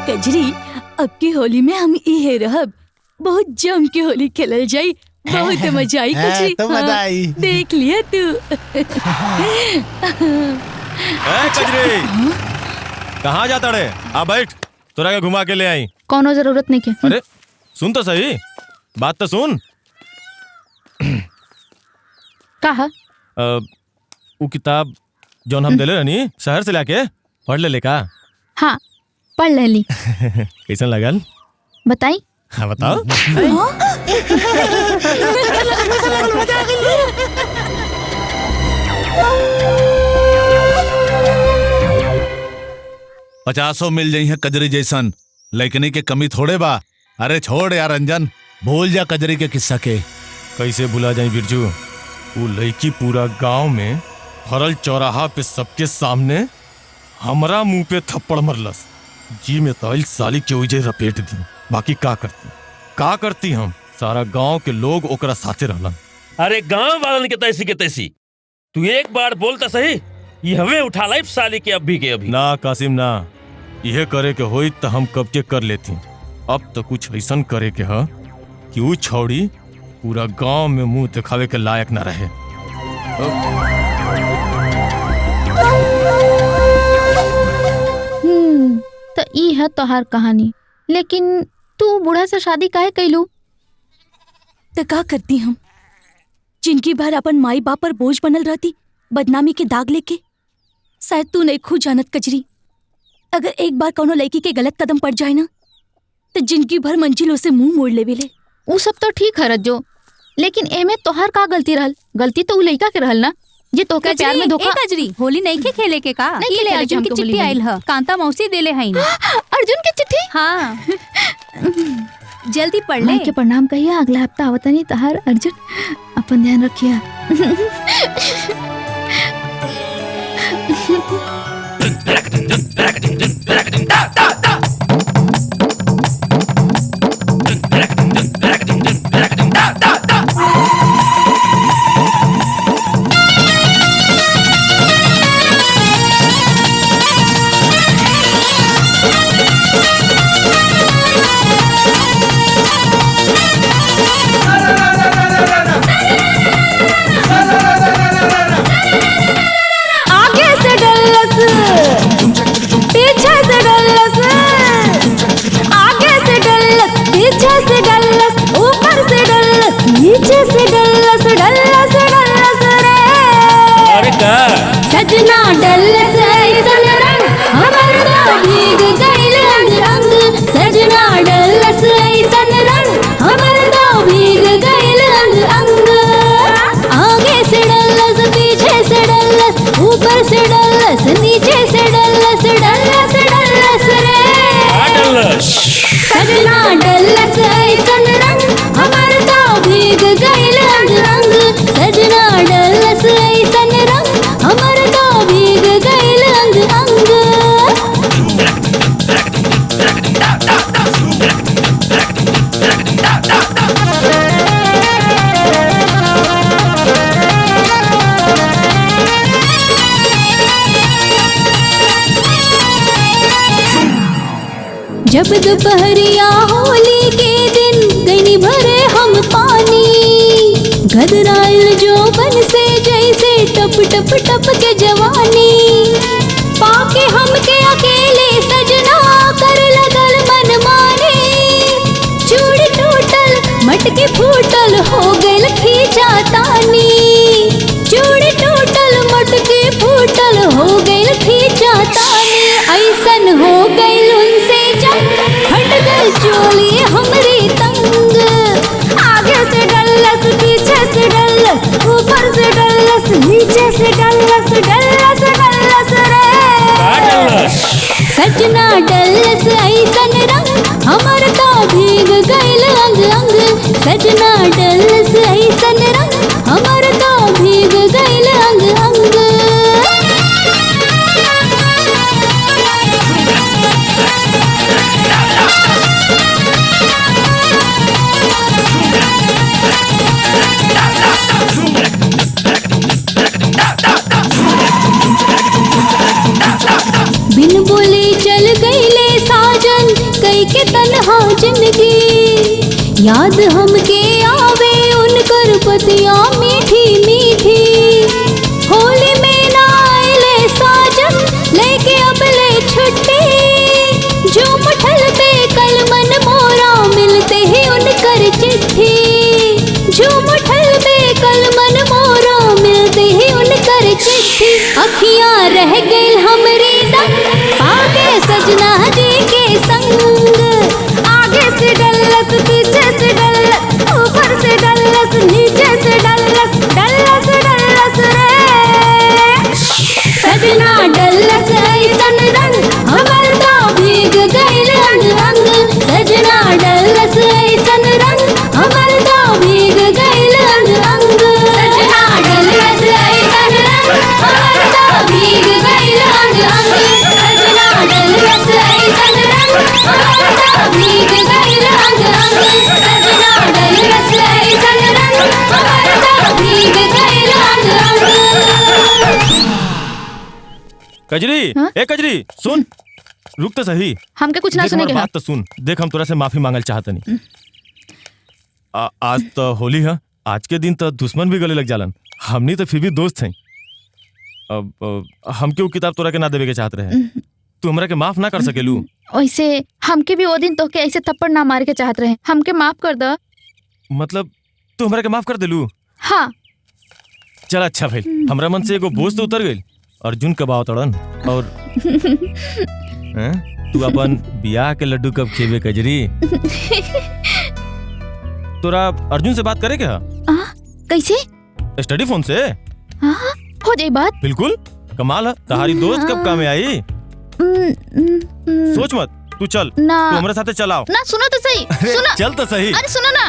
कजरी अब की होली में हम इहे रहब बहुत जम के होली खेलल जाई बहुत मजा आई कजरी। तो मजा हाँ, आई। देख लिया तू। कजरी कहाँ जाता रे? आ बैठ तोरा के घुमा के ले आई। कोनो जरूरत नहीं के। अरे सुन तो सही बात तो सुन। कहा वो किताब जौन हम देले रहनी शहर से लाके पढ़ ले का? हाँ पढ़ ले ली। कैसन लगल बताई? हाँ बताओ। पचासों मिल जाई है कजरी जैसन लेकिन के कमी थोड़े बा। अरे छोड़ यार अंजन भूल जा कजरी के किस्सा के। कैसे भुला जाई बिरजू? वो लड़की पूरा गांव में भरल चौराहा पे सबके सामने हमरा मुंह पे थप्पड़ मरलस। जी में तैल साली के उजे रपेट दी। बाकी का करती हम सारा गांव के लोग ओकरा साथे रहलन। अरे गांव वालन के तैसी तू एक बार बोलता सही ये हमें उठा लाई साली के अभी के अभी। ना कासिम ना यह करे के होई तो हम कब के कर लेती। अब तो कुछ ऐसा करे के है कि वो छौड़ी पूरा गांव में मुंह दिखावे के लायक ना रहे। तो ई है तोहार कहानी, लेकिन तू बूढ़ा से शादी काहे कैलू? तो का करती हम? जिनकी भर अपन माई बाप पर बोझ बनल रहती, बदनामी के दाग लेके। शायद तू नहीं खुद जानत कजरी, अगर एक बार कोनो लड़की के गलत कदम पड़ जाए ना तो जिंदगी भर मंजिलों से मुंह मोड़ लेवेले। वो सब तो ठीक है रज्जो, लेकिन एमे तोहार का गलती रहल? गलती तो उ लइका के रहल ना जे तोके प्यार में धोखा। कजरी होली नहीं के खेले के का? नहीं खेले अर्जुन की चिट्ठी आइल ह, कांता मौसी देले हईन। अर्जुन की चिट्ठी? हाँ जल्दी पढ़ ले। माई के प्रणाम कहिए, अगला हफ्ता आवतनी तहार अर्जुन, अपन ध्यान रखिए। आगे से डल्लस, पीछे से डल्लस, आगे से डल्लस, पीछे से डल्लस, ऊपर से डल्लस, नीचे से डल्लस, डल्लस डल्लस रे। अरे का सजना डल्लस ऐसन रंग, हमर तो भीग गइल अंग अंग। सजना डल्लस ऐसन रंग, हमर तो भीग गइल अंग अंग। आगे से डल्लस, पीछे से डल्लस, ऊपर से डल्लस, नीचे से डल्लस, डल्लस डल्लस रे। सजना डल्लस ऐसन रंग, हमर तो भीग गइल अंग अंग। सजना डल्लस ऐसन रंग, हमर तो भीग गइल अंग अंग। जब दोपहरिया होली के दिन गईनी भरे हम पानी, गदराइल जो बन से जैसे टप टप टप के जवानी। पाके हमके अकेले सजना कर लगल मन माने। चूड़ी टूटल मटके फूटल हो गइल खींचा तानी। चूड़ी टूटल मटके फूटल हो गइल खींचा तानी। ऐसन हो गइल उनसे जंग, हट गइल चोली हमरी तंग। आगे से डल्लस, पीछे से डल्लस, ऊपर से डल्लस, नीचे से डल्लस, डल्लस डल्लस रे। सजना डल्लस ऐसन रंग, हमर तो भीग गइल अंग अंग। सजना डल्लस ऐसन रंग, हमर तो भीग गइल अंग अंग। बिन बोले चल गईले साजन, कई के तन्हा जिंदगी। याद हमके आवे उनकर पतिया मीठी मीठी। होली में ना आइले साजन, लेके अब ले छुट्टी। जो मुठल पे कल मन मोरा, मिलते ही उनकर चिट्ठी। जो मुठल पे कल मन मोरा, मिलते ही उनकर चिट्ठी। अखियां रह गई हमरी दंग, आगे सजना जी के संग। आगे से डल्लस, पीछे से डल्लस, ऊपर से डल्लस, नीचे से डल्लस, डल्लस डल्लस रे। सजना डल्लस ऐसन रंग, हमर तो भीग गइल अंग अंग। सजना डल्लस ऐसन रंग, हमर तो भीग गइल अंग अंग। सजना डल्लस ऐसन रंग, हमर तो भीग गइल अंग अंग। सजना डल्लस ऐसन रंग, हमर तो भीग गइल अंग अंग। सजना डल्लस ऐसन रंग, हमर तो भीग गइल अंग अंग। कजरी, ए कजरी सुन, रुक तो सही। हमके कुछ ना देख, सुने हमार के बात तो सुन। देख, हम तोरा से माफी मांगल चाहतनी। आज तो होली है, आज के दिन तो दुश्मन भी गले लग जालन। हमनी तो फिर भी दोस्त हैं। अब हम क्यों किताब तोरा के ना देवे के चाहत रहे? तू हमरा के माफ ना कर सकेलू? वैसे हमके भी वो दिन तोके ऐसे थप्पड़ ना मार के चाहत रहे, हमके माफ कर दो। मतलब तू हमरा के माफ कर देलू? हाँ। चल अच्छा भाई, हमरा मन से एगो बोझ तो उतर गइल। अर्जुन कब आओ तड़न? और तू अपन बियाह के लड्डू कब खेबे कजरी? तोरा अर्जुन से बात करे क्या? कैसे? स्टडी फोन से? हो जाए बात। बिल्कुल कमाल है। तुम्हारी दोस्त कब काम में आई? सोच मत, तू चल, तू हमारे साथे चलाओ ना। सुनो तो सही, सुनो। चल तो सही। अरे सुनो ना।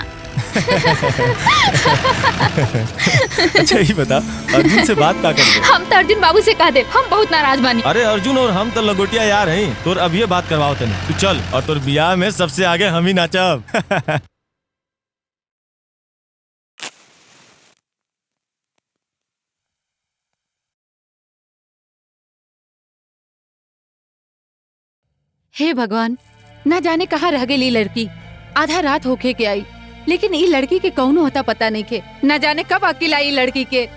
अच्छा ही बता, अर्जुन से बात का कर दे। हम तो अर्जुन बाबू से कह दे, हम बहुत नाराज बानी। अरे अर्जुन और हम तो लंगोटिया यार हैं। तोर अब ये बात करवाओ तने। तू चल, और तोर बियाह में सबसे आगे हम ही नाचब। हे भगवान, न जाने कहाँ रह गई लड़की। आधा रात होके के आई, लेकिन ई लड़की के कौनो होता पता नहीं के। न जाने कब अकेला आई लड़की के।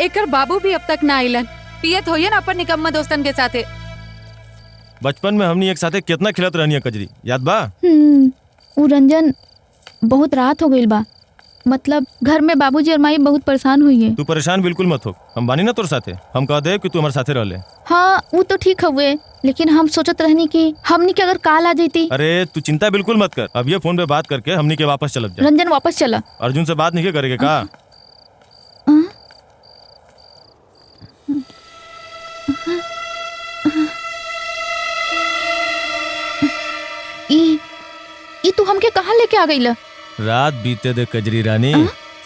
एकर बाबू भी अब तक ना आइलन। पियत होयन अपन निकम्मा दोस्तन के साथे। बचपन में हमनी एक साथे कितना खिलत रहनी कजरी, याद बा? वो रंजन बहुत रात हो गई बा। मतलब घर में बाबूजी और माई बहुत परेशान हुई है। तू परेशान बिल्कुल मत हो, हम बानी ना तोर साथे। हम कह दे कि तू हमारे साथे रह ले। हाँ वो तो ठीक हुए, लेकिन हम सोचत रहनी कि हमनी के अगर काल आ जाती। अरे तू चिंता बिल्कुल मत कर, अब ये फोन पे बात करके हमनी के वापस चल जा। रंजन वापस चला। अर्जुन से बात नहीं करेगा का? ई तू हमके कहाँ लेके आ गई? रात बीते दे कजरी रानी,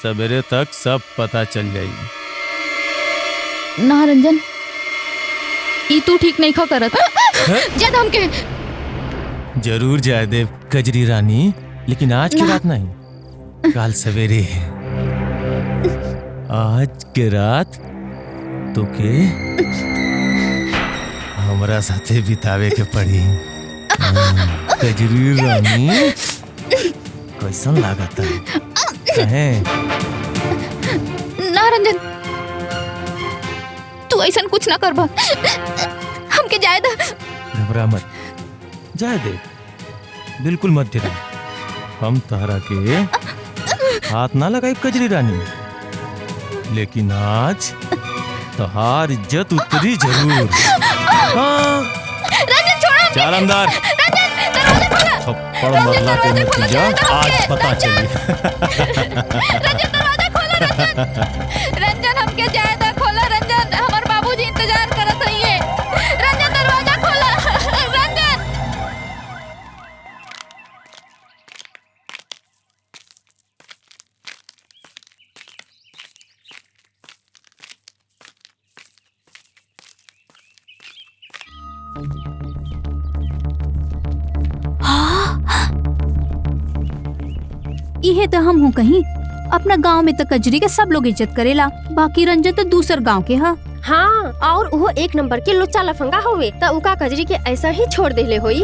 सवेरे तक सब पता चल जाएगी। ना रंजन, ई तू ठीक नहीं खा करत। ज्यादा हमके जरूर जाए दे कजरी रानी, लेकिन आज की रात नहीं, कल सवेरे। आज के रात तो के हमरा साथे बितावे के पड़ी। कजरी रानी कैसन लागत है? ना रंजन, तू ऐसा कुछ ना करबा। हमके जाए दे। घबरा मत, जाए दे, बिल्कुल मत डरा। हम तहरा के हाथ ना लगाई कजरी रानी, लेकिन आज तहार इज्जत उतरी जरूर। हाँ। रंजन छोड़ो। चल अंदर। थप्पड़ मरला के नतीजा आज पता चली। रंजन हमके जाए दे, खोला रंजन, हमार बाबूजी इंतजार करत हइए। रंजन दरवाजा खोला। रंजन। इहे तो हम हूँ कहीं। अपना गांव में तो कजरी के सब लोग इज्जत करेला, बाकी रंजन तो दूसर गांव के हा। हाँ, और वो एक नंबर के लुच्चा लफंगा होवे, तो उका कजरी के ऐसा ही छोड़ देले होई।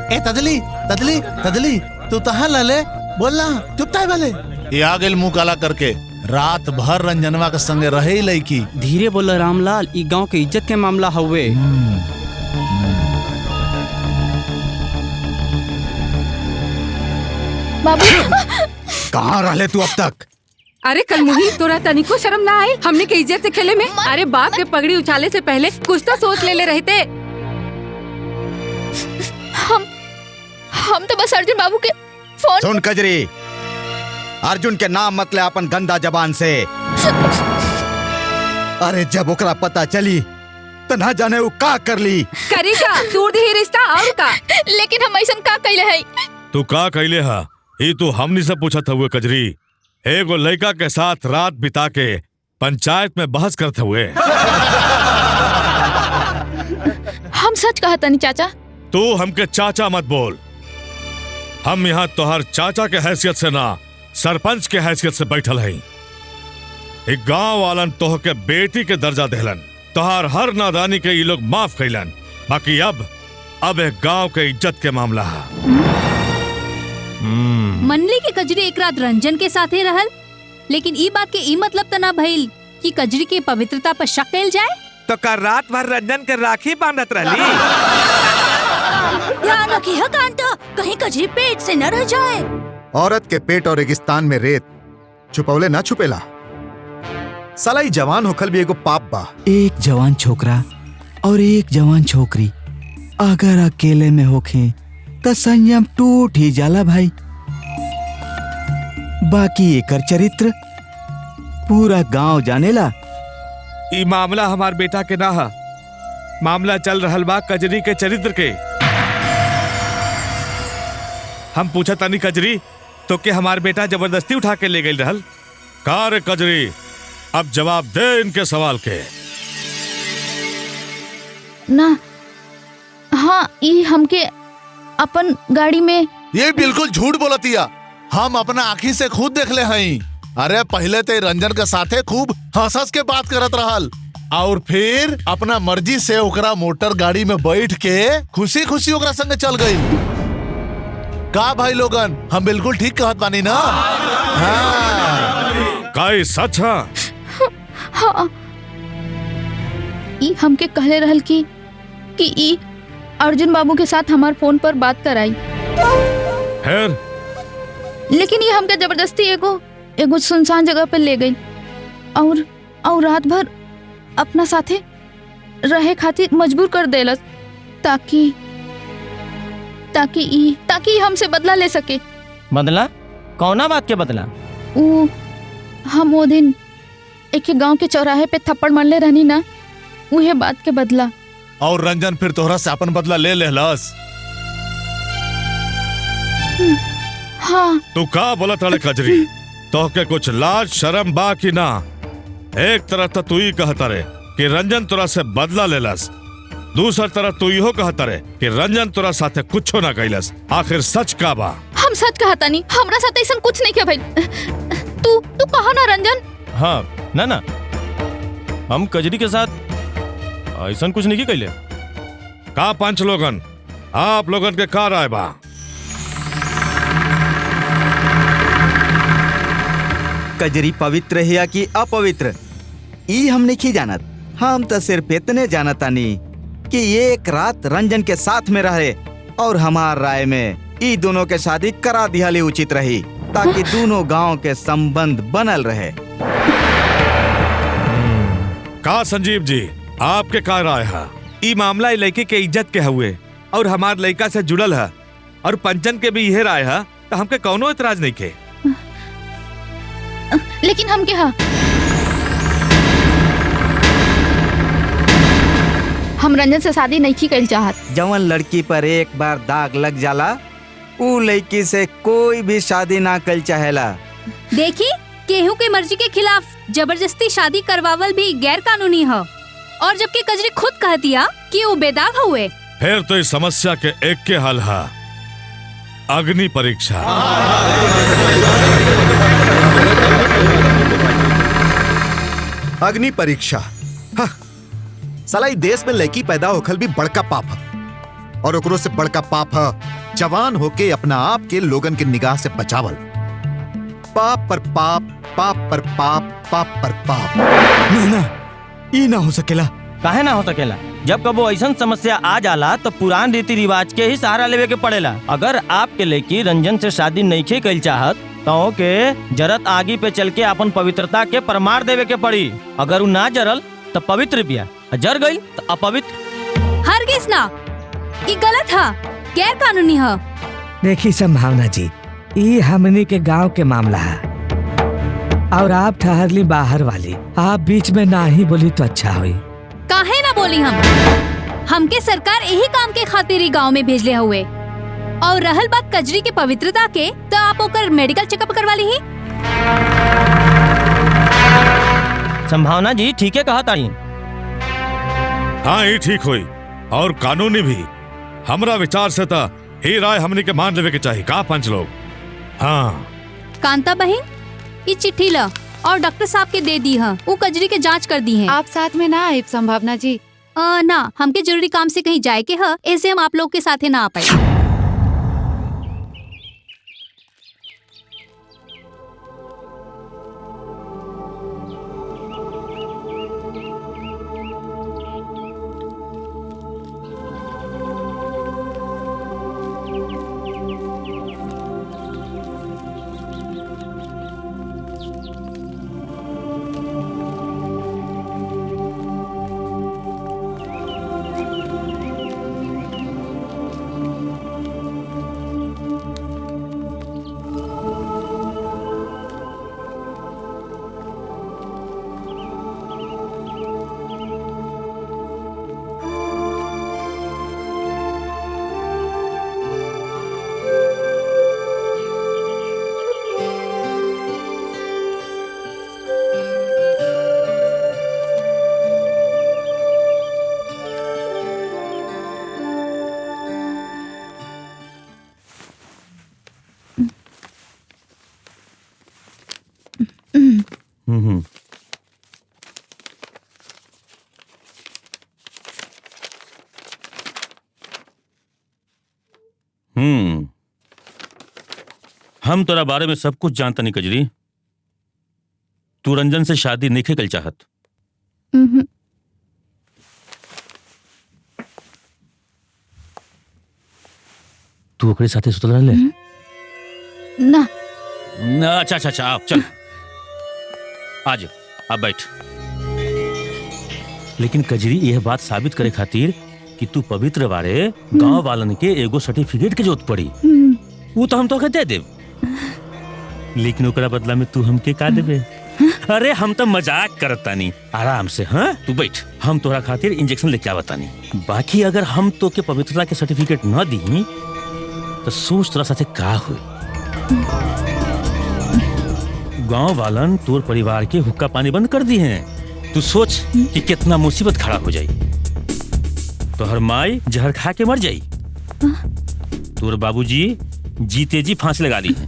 ए तदली तदली तदली, तू तहाँ लले बोलना, चुप ताई वाले। ये आ गेल मुंह काला करके। रात भर रंजनवा के संगे रहे ही लड़की। धीरे बोला रामलाल, ई गांव के इज्जत के मामला हुए। बाबू कहाँ रहले तू अब तक? अरे कल मुही, तोरा तनिको शर्म ना आई हमने के इज्जत से खेले में? अरे बाप के पगड़ी उछाले से पहले कुछ तो सोच ले रहते। हम तो बस अर्जुन बाबू के फोन। सुन कजरी, अर्जुन के नाम मत ले अपन गंदा जबान से। अरे जब ओकरा पता चली तो ना जाने वो का कर ली। करी का तोड़ दी रिश्ता और का। लेकिन हम ऐसा का कैले है? तू का कैले हा? ही तू हमनी से पूछत हुए कजरी। एगो लड़का के साथ रात बिता के पंचायत में बहस करते हुए। हम सच कहता नहीं चाचा। तू हमके चाचा मत बोल। हम यहाँ तोहर चाचा के हैसियत से ना, सरपंच के हैसियत से बैठल हैं। एक गांव वालन तोह के बेटी के दर्जा देहलन, तोहर हर नादानी के ये लोग माफ कैलन। बाकी अब एक गांव के इज्जत के मामला है। मनली के कजरी एक रात रंजन के साथे रहल, लेकिन ई बात के ई मतलब त ना भइल कि कजरी के पवित्रता पर शक कैल जाए। तो का रात भर रंजन के राखी बांधत रहली। ध्यान रखिए कांता, कहीं कजरी पेट से न रह जाए। औरत के पेट और रेगिस्तान में रेत छुपौले ना छुपेला। साला ई जवान होखल भी एगो पाप बा। एक जवान छोकरा और एक जवान छोकरी अगर अकेले में होखे तो संयम टूट ही जाला भाई। बाकी एकर चरित्र पूरा गांव जानेला। ई मामला हमार बेटा के ना हा, मामला चल रहल बा कजरी के चरित्र के। हम पूछा तानी कजरी तो के हमार बेटा जबरदस्ती उठा के ले गई रहल का रे कजरी? अब जवाब दे इनके सवाल के। ना हाँ, ई हमके अपन गाड़ी में। ये बिल्कुल झूठ बोलतिया, हम अपना आँखी से खुद देख ले हई। अरे पहले ते रंजन के साथे खूब हंस के बात करत रहल और फिर अपना मर्जी से ओकरा मोटर गाड़ी में बैठ के खुशी खुशी ओकरा संग चल गई। का भाई लोगन, हम बिल्कुल ठीक कहत बानी ना? हाँ। का ई सच है? हाँ, ई हमके कहले रहल कि ई अर्जुन बाबू के साथ हमार फोन पर बात कराई। फिर? लेकिन ये हमके जबरदस्ती एगो सुनसान जगह पे ले गई और रात भर अपना साथे रहे खातिर मजबूर कर देलस ताकि ई हमसे बदला ले सके। बदला? कौना बात के बदला? हम वो दिन एक गांव के चौराहे पे थप्पड़ मारले रहनी ना, उहे बात के बदला। और रंजन फिर तोहरा से अपन बदला ले लेहलस। हाँ। तू का बोला ताले कजरी? तो के कुछ लाज शर्म बा कि ना? एक तरफ तो तू ही कहता रे कि रंजन तोरा से बदला लेलस, दूसर तरफ तू इहो कहता रे कि रंजन तोरा साथे कुछो ना कैलस। आखिर सच का बा? हम सच कहता नहीं, हमरा साथ ऐसा कुछ नहीं किया भाई। तू कहा ना रंजन? हाँ ना हम कजरी के साथ ऐसा कुछ नहीं कैले। का पंच लोगन, आप लोगन के का राय बा? कजरी पवित्र है या कि अपवित्र, ई हम नहीं जानत। हम तो सिर्फ इतने जानतानी कि एक रात रंजन के साथ में रहे और हमार राय में ई दोनों के शादी करा दियाली उचित रही ताकि दोनों गांव के संबंध बनल रहे। का संजीव जी, आपके का राय है? ई मामला लड़के के इज्जत के हुए और हमार लड़का से जुड़ल है और पंचन के भी यह राय है, तो हमके कौनो इतराज नहीं के। लेकिन हम क्या, हम रंजन से शादी नहीं कर चाहत। जवन लड़की पर एक बार दाग लग जाला ऊ लड़की से कोई भी शादी ना कर चाहेला। देखी, केहू के मर्जी के खिलाफ जबरदस्ती शादी करवावल भी गैर कानूनी है, और जबकि कजरी खुद कहतिया कि वो बेदाग हुए। फिर तो इस समस्या के एक के हल है, अग्नि परीक्षा। अग्नि परीक्षा? हाँ। साला ई देश में लड़की पैदा होखल भी बड़का पाप है, और ओकरो से बड़का पाप है जवान होके अपना आप के लोगन के निगाह से बचावल। पाप पर पाप, पाप पर पाप, पाप पर पाप। ना ई ना हो सकेला। काहे ना हो सकेला? जब कबो ऐसा समस्या आ जाला तो पुरान रीति रिवाज के ही सहारा लेवे के पड़ेला। अगर आपके लड़की रंजन से शादी नहीं कइल चाहत तो के जरत आगी पे चल के अपन पवित्रता के प्रमाण देवे के पड़ी। अगर उ ना जरल तो पवित्र बिया, जर गई तो अपवित्र। हरगिज ना, ये गलत है, गैर कानूनी है। देखी संभावना जी, ये हमनी के गांव के मामला है और आप ठहरली बाहर वाली, आप बीच में ना ही बोली तो अच्छा हुई। काहे ना बोली हमके सरकार यही काम के खातिर ही गांव में भेजले हुए। और रहल बात कजरी के पवित्रता के, तो आप ओकर मेडिकल चेकअप करवा ली ही। संभावना जी ठीक है कहा तारी। हाँ ही ठीक हुई और कानूनी भी। हमरा विचार से था ही राय हमनी के मान लेवे के चाहिए। का पंच लोग? हाँ कांता बहन, ये चिट्ठी ला और डॉक्टर साहब के दे दी है, वो कजरी के जांच कर दी है। आप साथ में ना आए संभावना जी? ना, हमके जरूरी काम से कहीं जाए के है, ऐसे हम आप लोग के साथ ना आ पाए। हम तोरा बारे में सब कुछ जानता नहीं कजरी। तू रंजन से शादी नहीं कल चाहत। तू ओकरे साथे सुतल रहले? ना। अच्छा अच्छा अच्छा, आप चल आज आप बैठ। लेकिन कजरी यह बात साबित करे खातिर कि तू पवित्र बारे गांव वालन के एगो सर्टिफिकेट के जरूरत पड़ी। वो तो हम तो दे देव, लेकिन ओकरा बदला में तू हमके का देबे? अरे हम तो मजाक करतानी, आराम से। हाँ तू बैठ, हम तोरा खातिर इंजेक्शन लेके आवतानी। बाकी अगर हम तो के पवित्रता के सर्टिफिकेट न दी तो सोच तोरा साथे का हुई। गांव वालन तोर परिवार के हुक्का पानी बंद कर दी हैं। तू सोच कि कितना मुसीबत खड़ा हो जाई। तोहर माई जहर खा के मर जाई, तोर बाबूजी जीते जी फांसी लगा ली है।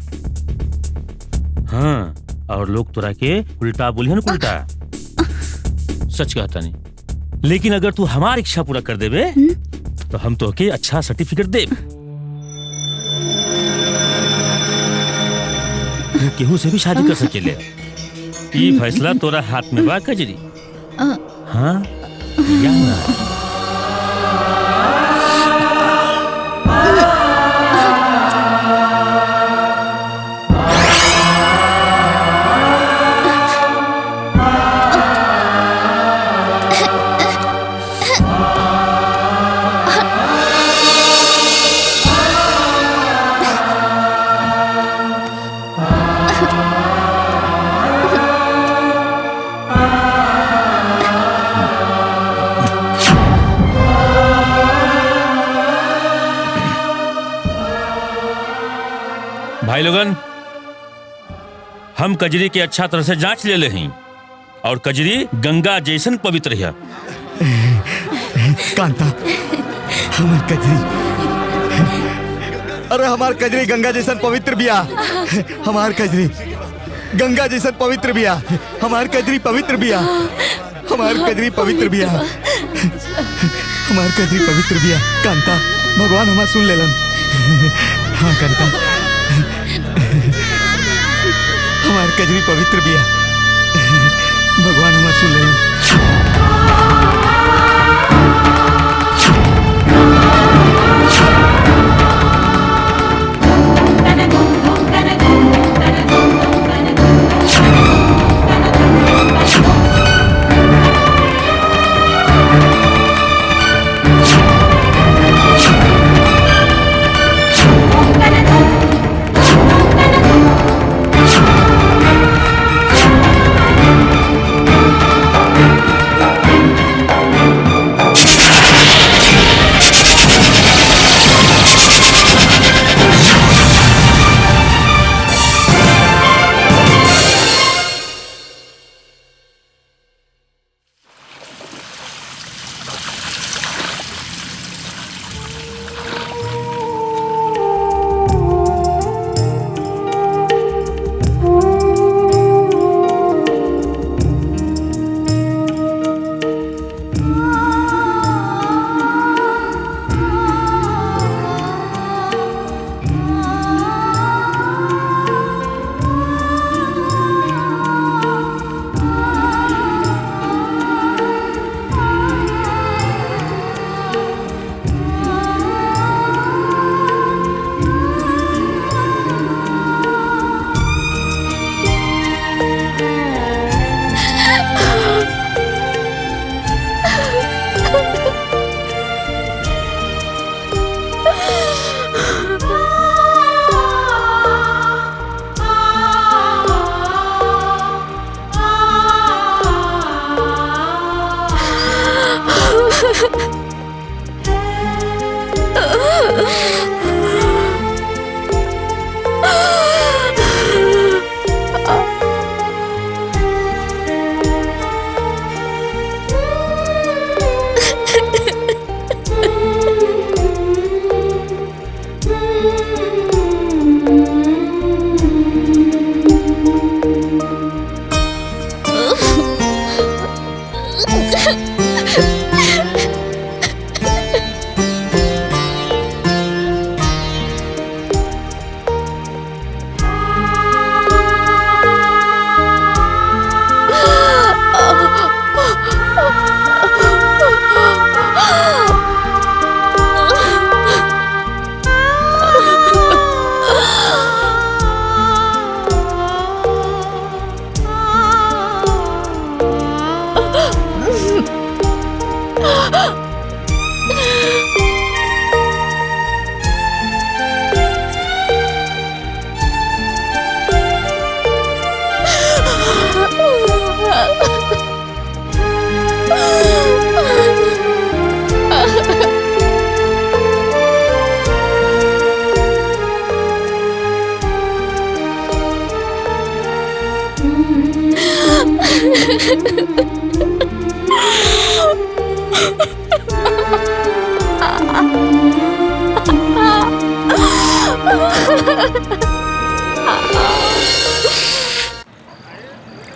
हाँ, और लोग तोरा के उल्टा बोलिहन, उल्टा। सच कहता नहीं। लेकिन अगर तू हमारी इच्छा पूरा कर देबे तो हम तो के अच्छा सर्टिफिकेट देब। तू केहू से भी शादी कर सकेले। ये फैसला तोरा हाथ में बा कजरी। हाँ या ना? भाई लोगन, हम कजरी के अच्छा तरह से जांच ले हैं और कजरी गंगा जैसन पवित्र है। कांता, हमार कजरी, अरे हमार कजरी गंगा जैसन पवित्र बिया। हमार कजरी गंगा जैसन पवित्र बिया। हमार कजरी पवित्र बिया। हमार कजरी पवित्र बिया। हमार कजरी पवित्र बिया। कांता, भगवान हमार सुन लेलन। हाँ कांता, हमार कजरी पवित्र बिया। भगवान हमार सुन लेलन।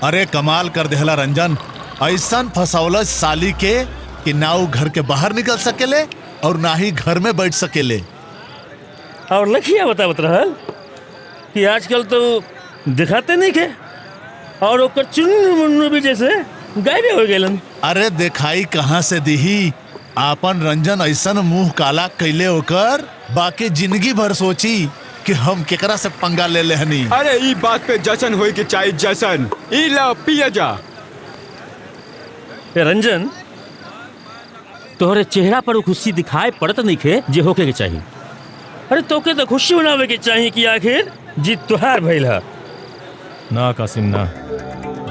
अरे कमाल कर देहला रंजन, ऐसन फसौल साली के कि ना वो घर के बाहर निकल सकेले और ना ही घर में बैठ सकेले। और लखिया बतावत रहल कि आजकल तो दिखाते नहीं के और ओकर चुन्नू मुन्नू भी जैसे गायब हो गेलन। अरे दिखाई कहाँ से दिही, आपन रंजन ऐसन मुंह काला कैले होकर बाकी जिंदगी भर सोची कि हम केकरा से पंगा ले लेहनी। अरे ई बात पे जशन होए के चाहिए जशन। ई ला पिया जा। रंजन, तोहरे चेहरा पर खुशी दिखाई पड़त नहीं खे जे होके के चाहिए। अरे तोके तो खुशी मनावे के चाहिए कि आखिर जीत तुहार भइल है। ना कासिम ना,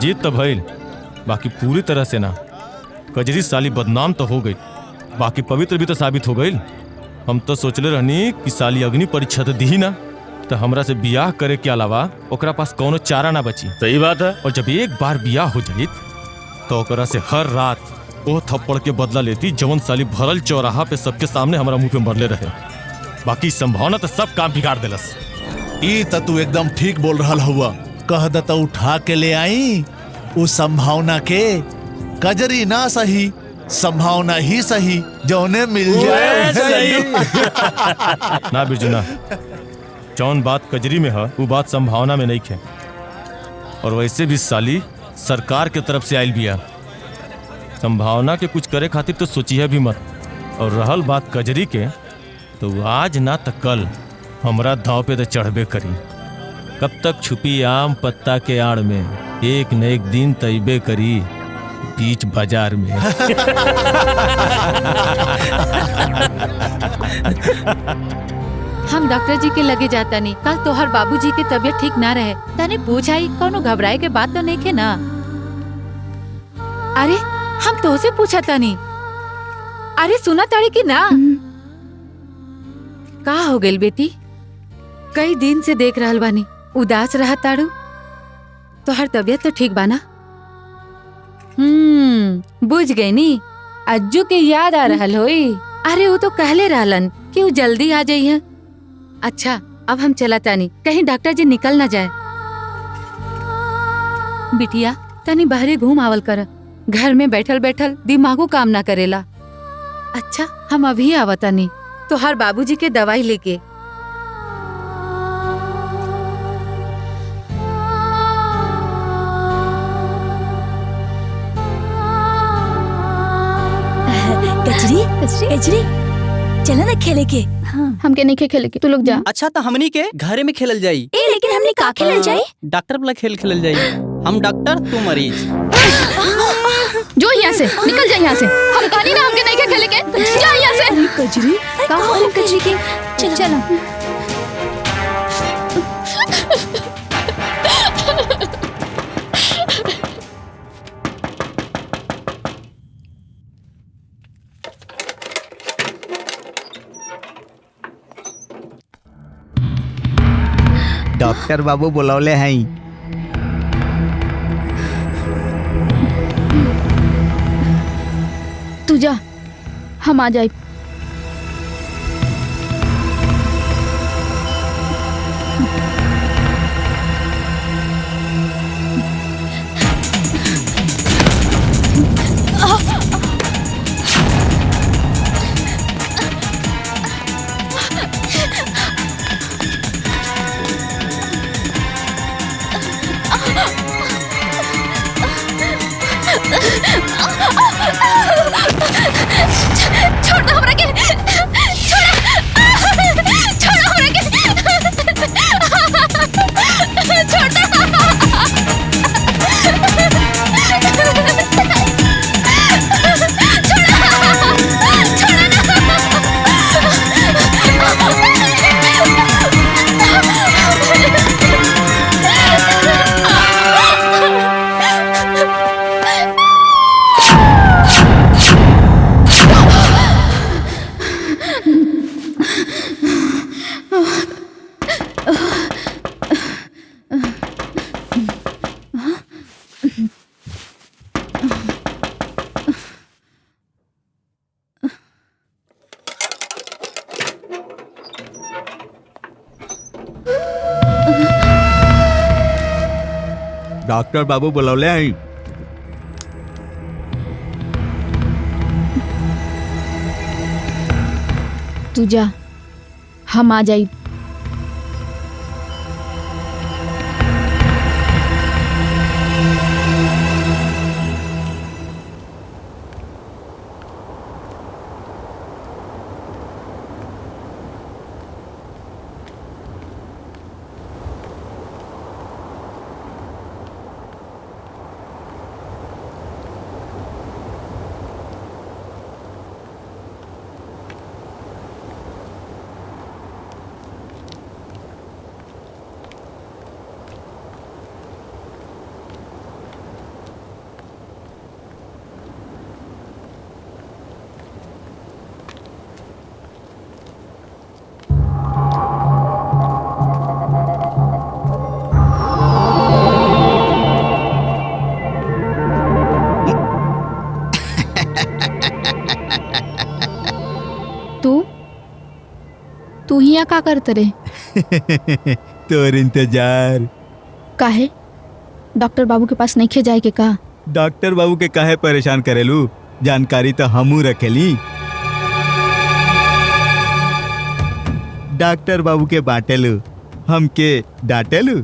जीत तो भइल, बाकी पूरी तरह से ना। कजरी साली बदनाम तो हो गई, बाकी पवित्र भी तो साबित हो गई। हम तो सोचले रहनी कि साली अग्नि परीक्षा तो दी ना, तो हमरा से बियाह करे के अलावा ओकरा पास कोनो चारा ना बची। सही बात है। और जब एक बार बियाह हो जाई तो ओकरा से हर रात वो थप्पड़ के बदला लेती जवन साली भरल चौराहा पे सबके सामने हमारा मुंह पे मरले रहे। बाकी संभावना तो सब काम बिगाड़ देलस। ई त तू एकदम ठीक बोल रहा हुआ। कह दता उठा के ले आई उस संभावना के। कजरी ना सही, संभावना ही सही, जौने मिल जाए सही। ना बिरजू ना, जौन बात कजरी में है वो बात संभावना में नहीं है। और वैसे भी साली सरकार के तरफ से आयल बिया, संभावना के कुछ करे खातिर तो सोची है भी मत। और रहल बात कजरी के, तो आज ना तो कल हमरा दाव पे तो चढ़बे करी। कब तक छुपी आम पत्ता के आड़ में, एक न एक दिन तैबे करी बीच बाजार में। हम डॉक्टर जी के लगे जाता नहीं। कल तोहर बाबूजी के तबीयत ठीक ना रहे, तने पूछाई कोनो घबराए के बात तो नहीं के ना। अरे हम तो से पूछा था नहीं। अरे सुना ताड़ी की ना। का हो गई बेटी? कई दिन से देख रहल बानी, उदास रहा ताड़ू। तोहर तबीयत तो ठीक बाना? बुझ गई नी, अज्जू के याद आ रहल होई। अरे वो तो कहले रहलन कि वो जल्दी आ जाई है। अच्छा अब हम चला तानी, कहीं डॉक्टर जी निकल ना जाए। बिटिया तनी बाहरे घूम आवल कर, घर में बैठल बैठल दिमागो काम ना करेला। अच्छा हम अभी आवतानी, तोहर बाबूजी के दवाई लेके। कचरी कचरी चला ना खेले के। हमके नहीं खेले के, तू लोग जा। अच्छा तो हमनी के घरे में खेलल जाई। ए लेकिन हमने का खेलल जाई? डॉक्टर वाला खेल खेलल जाई। हम डॉक्टर तू मरीज। जो यहाँ से निकल जा, यहाँ से। हम कहानी ना हमके नहीं खेले के, जा यहाँ से। कजरी का हो कजरी के? चलो चलो। डॉक्टर बाबू बुलौले हैं। तू जा, हम आ जाए। छोड़ दो हमरा के, छोड़ हमरा के, छोड़ दो। डॉक्टर बाबू बुलौले आई। तू जा, हम आ जाई। तू ही यहाँ का करत रे? तोर इंतजार। काहे? डॉक्टर बाबू के पास नहीं खे जाए के का? डॉक्टर बाबू के काहे परेशान करेलू? जानकारी तो हमू रखेली। डॉक्टर बाबू के बाटेलू, हमके डांटेलू।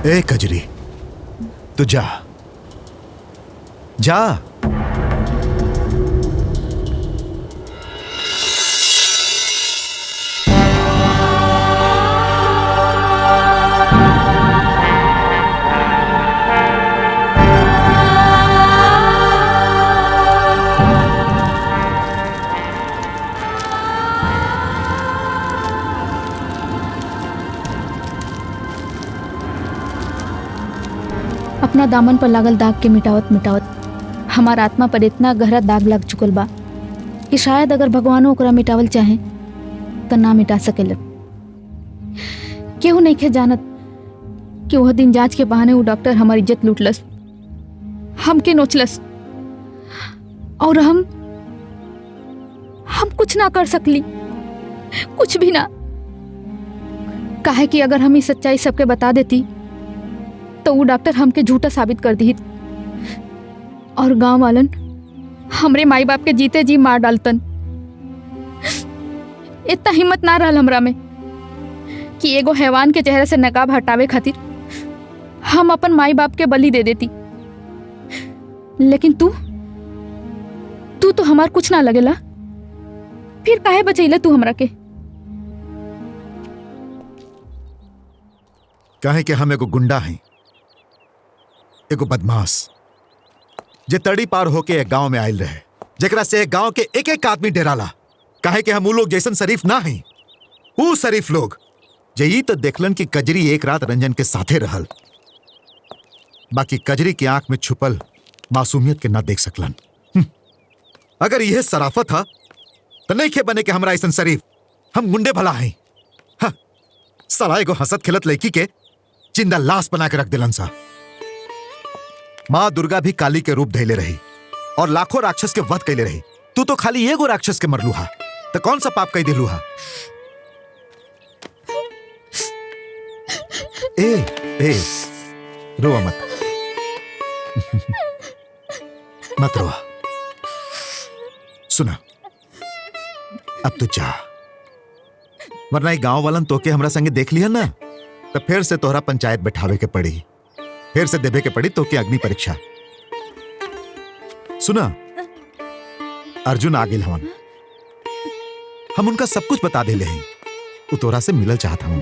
ए कजरी, तू जा जा। अपना दामन पर लागल दाग के मिटावत मिटावत हमार आत्मा पर इतना गहरा दाग लग चुकल बा कि शायद अगर भगवान ओकरा मिटावल चाहे तो ना मिटा सकेलन। केहू नहीं खे जानत कि वह दिन जांच के बहाने वो डॉक्टर हमारी इज्जत लूटलस, हमके नोचलस, और हम कुछ ना कर सकली, कुछ भी ना। काहे कि अगर हम ये सच्चाई सबके बता देती तो वो डॉक्टर हमके झूठा साबित कर दी और गांव वालन हमरे माई बाप के जीते जी मार डालतन। इतना हिम्मत ना रहल हमरा में कि एगो हैवान के चेहरे से नकाब हटावे खातिर हम अपन माई बाप के बलि दे देती। लेकिन तू तो हमार कुछ ना लगेला, फिर काहे बचैले तू हमरा के? काहे कि हम एगो गुंडा हैं, एगो बदमाश जे तड़ी पार होके एक गांव में आयल रहे, जेकरा से एक गांव के एक एक आदमी डराला। काहे कि हम उ लोग जैसन शरीफ ना हैं, उ शरीफ लोग जे ई तो देखलन कि कजरी एक रात रंजन के साथे रहल, बाकी कजरी की आंख में छुपल मासूमियत के ना देख सकलन। अगर यह सराफत है तो नहीं खे बने के हमरा ऐसन शरीफ, हम गुंडे भला हैं। हाँ, साला एगो हंसत खिलत लड़की के जिंदा लाश बना के रख दिलन सा। माँ दुर्गा भी काली के रूप धैले रही और लाखों राक्षस के वध कैले रही। तू तो खाली एगो राक्षस के मरलू हा, तो कौन सा पाप कह दिलू हा? ए रोआ मत, मत रोआ। सुना, अब तू जा, वरना गांव वालन तोके हमरा संगे देख लिया ना तो फिर से तोहरा पंचायत बैठावे के पड़ी, फिर से देवे के पड़ी तो की अग्नि परीक्षा। सुना, अर्जुन आ गेल हवन, हम उनका सब कुछ बता देले हैं। वो तोरा से मिलल चाहता हूं।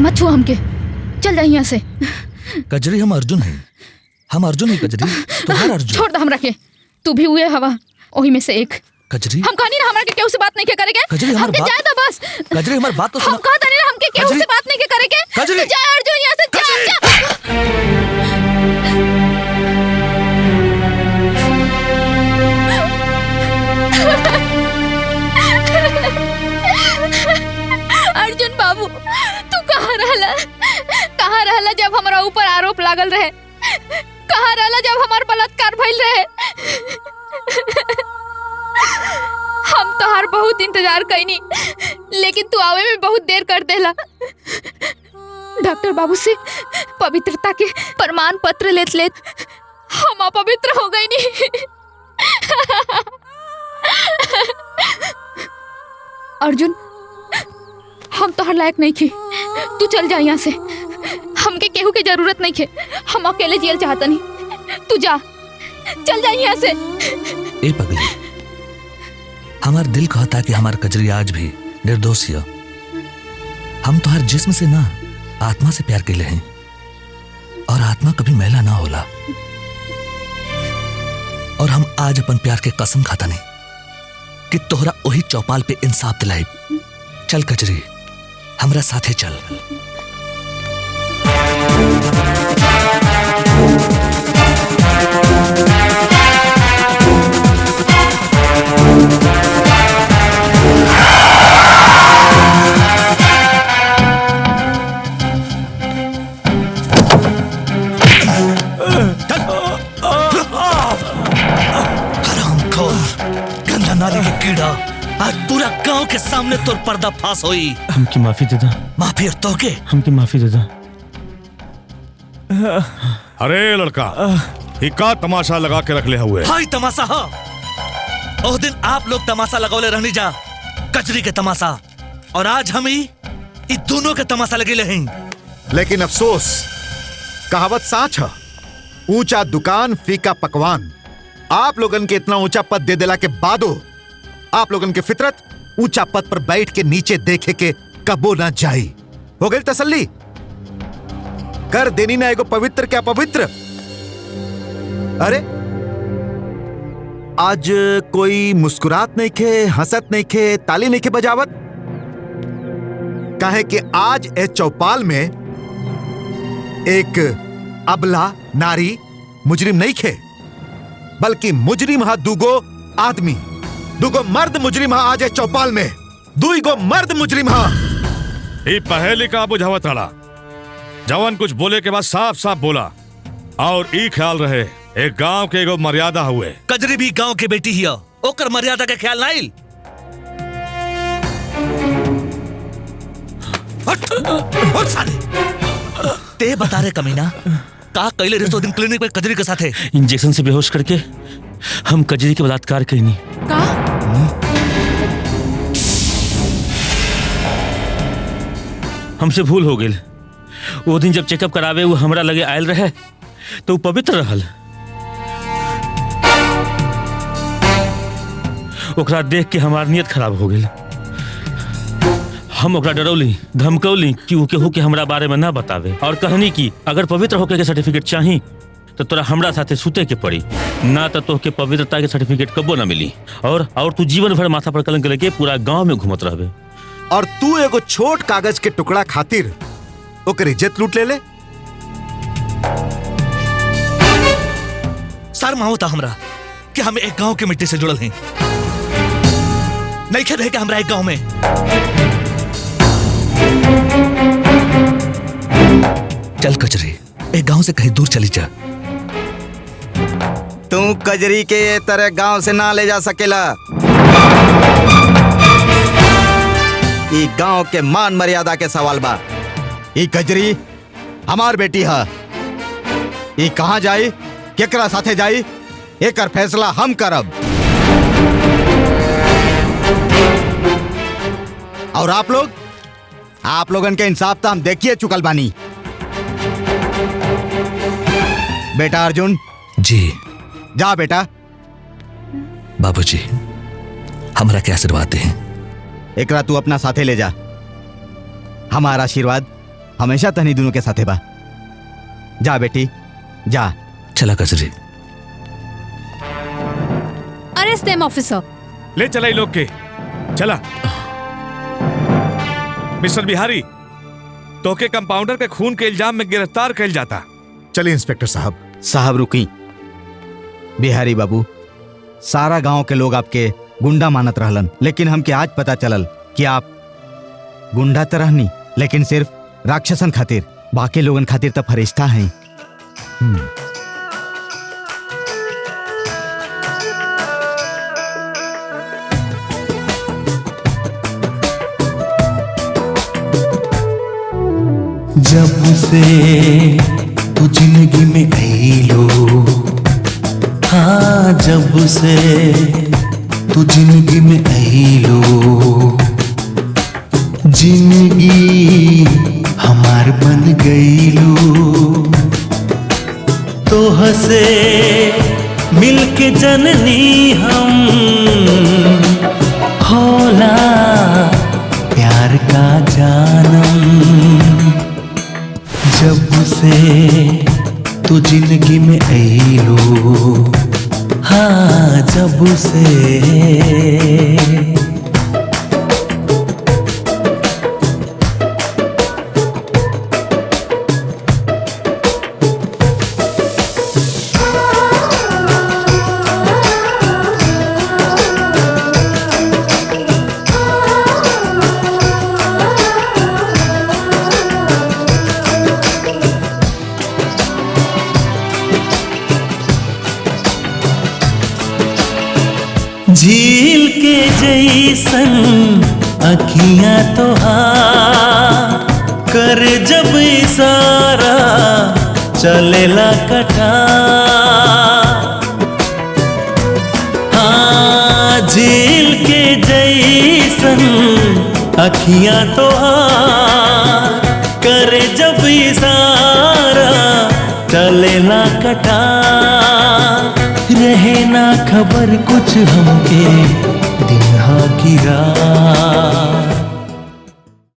मत छू हमके, चल जा यहाँ से। कजरी हम अर्जुन हैं, हम अर्जुन ही कजरी, तुम्हारा अर्जुन। छोड़ दे हमरा के, तू भी हुए हवा ओही में से एक। कजरी हम कहनी ना हमरा के केहू से बात नहीं के करेगे। कजरी हमार हमके बात, जाए तो बस। कजरी हमार बात तो सुनो। हम कहता नहीं ना हमके केहू से बात नहीं के करेगे। कजरी जा अर्जुन यहाँ से, अर्जुन बाबू तू कहाँ रहला? कहाँ रहला जब हमारा ऊपर आरोप लागल रहे? कहाँ रहला जब हमार बलात्कार भइल रहे? हम तोहार बहुत इंतजार कईनी, लेकिन तू आवे में बहुत देर कर देला। डॉक्टर बाबू से पवित्रता के प्रमाण पत्र लेत लेत हम अपवित्र हो गई नी। अर्जुन हम तोहर लायक नहीं थे, तू चल जा यहाँ से। हमके केहू की जरूरत नहीं है, हम अकेले जियल चाहता नहीं। तू जा, चल जा यहाँ से। ए पगली, हमार दिल कहता कि हमार कजरी आज भी निर्दोष है। हम तो हर जिस्म से ना आत्मा से प्यार कैले हैं, और आत्मा कभी मैला ना होला। और हम आज अपन प्यार के कसम खाता नहीं कि तोहरा वही चौपाल पे इंसाफ दिलाई। चल कजरी, हमरा साथे चल। गंदा नाली के कीड़ा, आज पूरा गांव के सामने तोर पर्दा फास होई। हमकी माफी दे दो। माफी और तोके? हमकी माफी दे दो। अरे लड़का, ये का तमाशा लगा के रख ले हुए? हाई तमाशा हा। उस दिन आप लोग तमाशा लगौले रहनी जा, कचरी के तमाशा, और आज हम ही इन दोनों के तमाशा लगे हैं। लेकिन अफसोस, कहावत साच है, ऊंचा दुकान फीका पकवान। आप लोगन के इतना ऊंचा पद दे देला के बादो आप लोगन के फितरत ऊंचा पद पर बैठ के नीचे देखे के कबो ना जाई। हो गई तसल्ली? कर देनी ना एगो पवित्र क्या पवित्र। अरे आज कोई मुस्कुरात नहीं खे, हंसत नहीं खे, ताली नहीं खे बजावत। काहे कि आज ए चौपाल में एक अबला नारी मुजरिम नहीं खे, बल्कि मुजरिम हा दूगो आदमी, दूगो मर्द मुजरिम हा। आज चौपाल में दुईगो मर्द मुजरिम हा। ये पहले का बुझावत आला, जवान कुछ बोले के बाद साफ साफ बोला। और ई ख्याल रहे, एक गांव के एगो मर्यादा हुए। कजरी भी गांव के बेटी हिया, ओकर मर्यादा के ख्याल ना आइल। हट साले, ते बता रे कमीना, का कैले रे तो दिन क्लिनिक में कजरी के साथे? इंजेक्शन से बेहोश करके हम कजरी के बलात्कार कईनी। का? हमसे भूल हो गई। वो दिन जब चेकअप करावे वो हमरा लगे आयल रहे तो वो पवित्र रहल। ओकरा देख के हमार नियत खराब हो गई। हम ओकरा डरौली, धमकौली कि वो केहू के हमरा बारे में ना बतावे, और कहनी कि अगर पवित्र होके के सर्टिफिकेट चाही तो तोरा हमरा साथे सुते के पड़ी, ना तो तोहके पवित्रता के सर्टिफिकेट कबो ना मिली। और तू जीवन भर माथा पर कलंक लेके पूरा गांव में घूमत रहबे। और तू एगो छोट कागज के टुकड़ा खातिर ओकर इज्जत लूट ले ले। शर्म होता हमरा कि हम एक गांव के मिट्टी से जुड़ल हैं। नहीं खे रहे कि हमरा एक गांव में। चल कचरी, एक गांव से कहीं दूर चली जा। तू कजरी के ये तरह गांव से ना ले जा सकेला। ई गांव के मान मर्यादा के सवाल बा। ई कजरी हमार बेटी है। ई कहां जाई केकरा साथे जाई एकर फैसला हम करब। और आप लोगन के इंसाफ तो हम देखिए चुकल बानी। बेटा अर्जुन। जी। जा बेटा। बाबूजी, हमरा के आशीर्वाद दे। एकरा तू अपना साथे ले जा। हमारा आशीर्वाद हमेशा तनी दोनों के साथे बा। जा बेटी जा। चला कजरी। अरेस्ट देम ऑफिसर। ले चला लोग के। चला। मिस्टर बिहारी, तो के कंपाउंडर के खून के इल्जाम में गिरफ्तार कर जाता। चलिए इंस्पेक्टर साहब। साहब रुकी। बिहारी बाबू, सारा गांव के लोग आपके गुंडा मानत रहलन, लेकिन हमके आज पता चलल कि आप गुंडा तो रहनी, लेकिन सिर्फ राक्षसन खातिर, बाकी लोगन खातिर तो फरिश्ता हैं। जब से तू जिंदगी में आईलो, हाँ जब से तू जिंदगी में आईलो, जिंदगी हमार बन गईलो। तो हसे मिलके जननी हम होला प्यार का जानम। जब से तू जिंदगी में आईलो, हाँ जब से। झील के जैसन अखियां तोहार कर जब इशारा चलेला कटा। हाँ झील के जैसन अखियां तोहार कर जब इशारा चलेला कटा। रहे ना खबर कुछ हमके दिन हा की रात।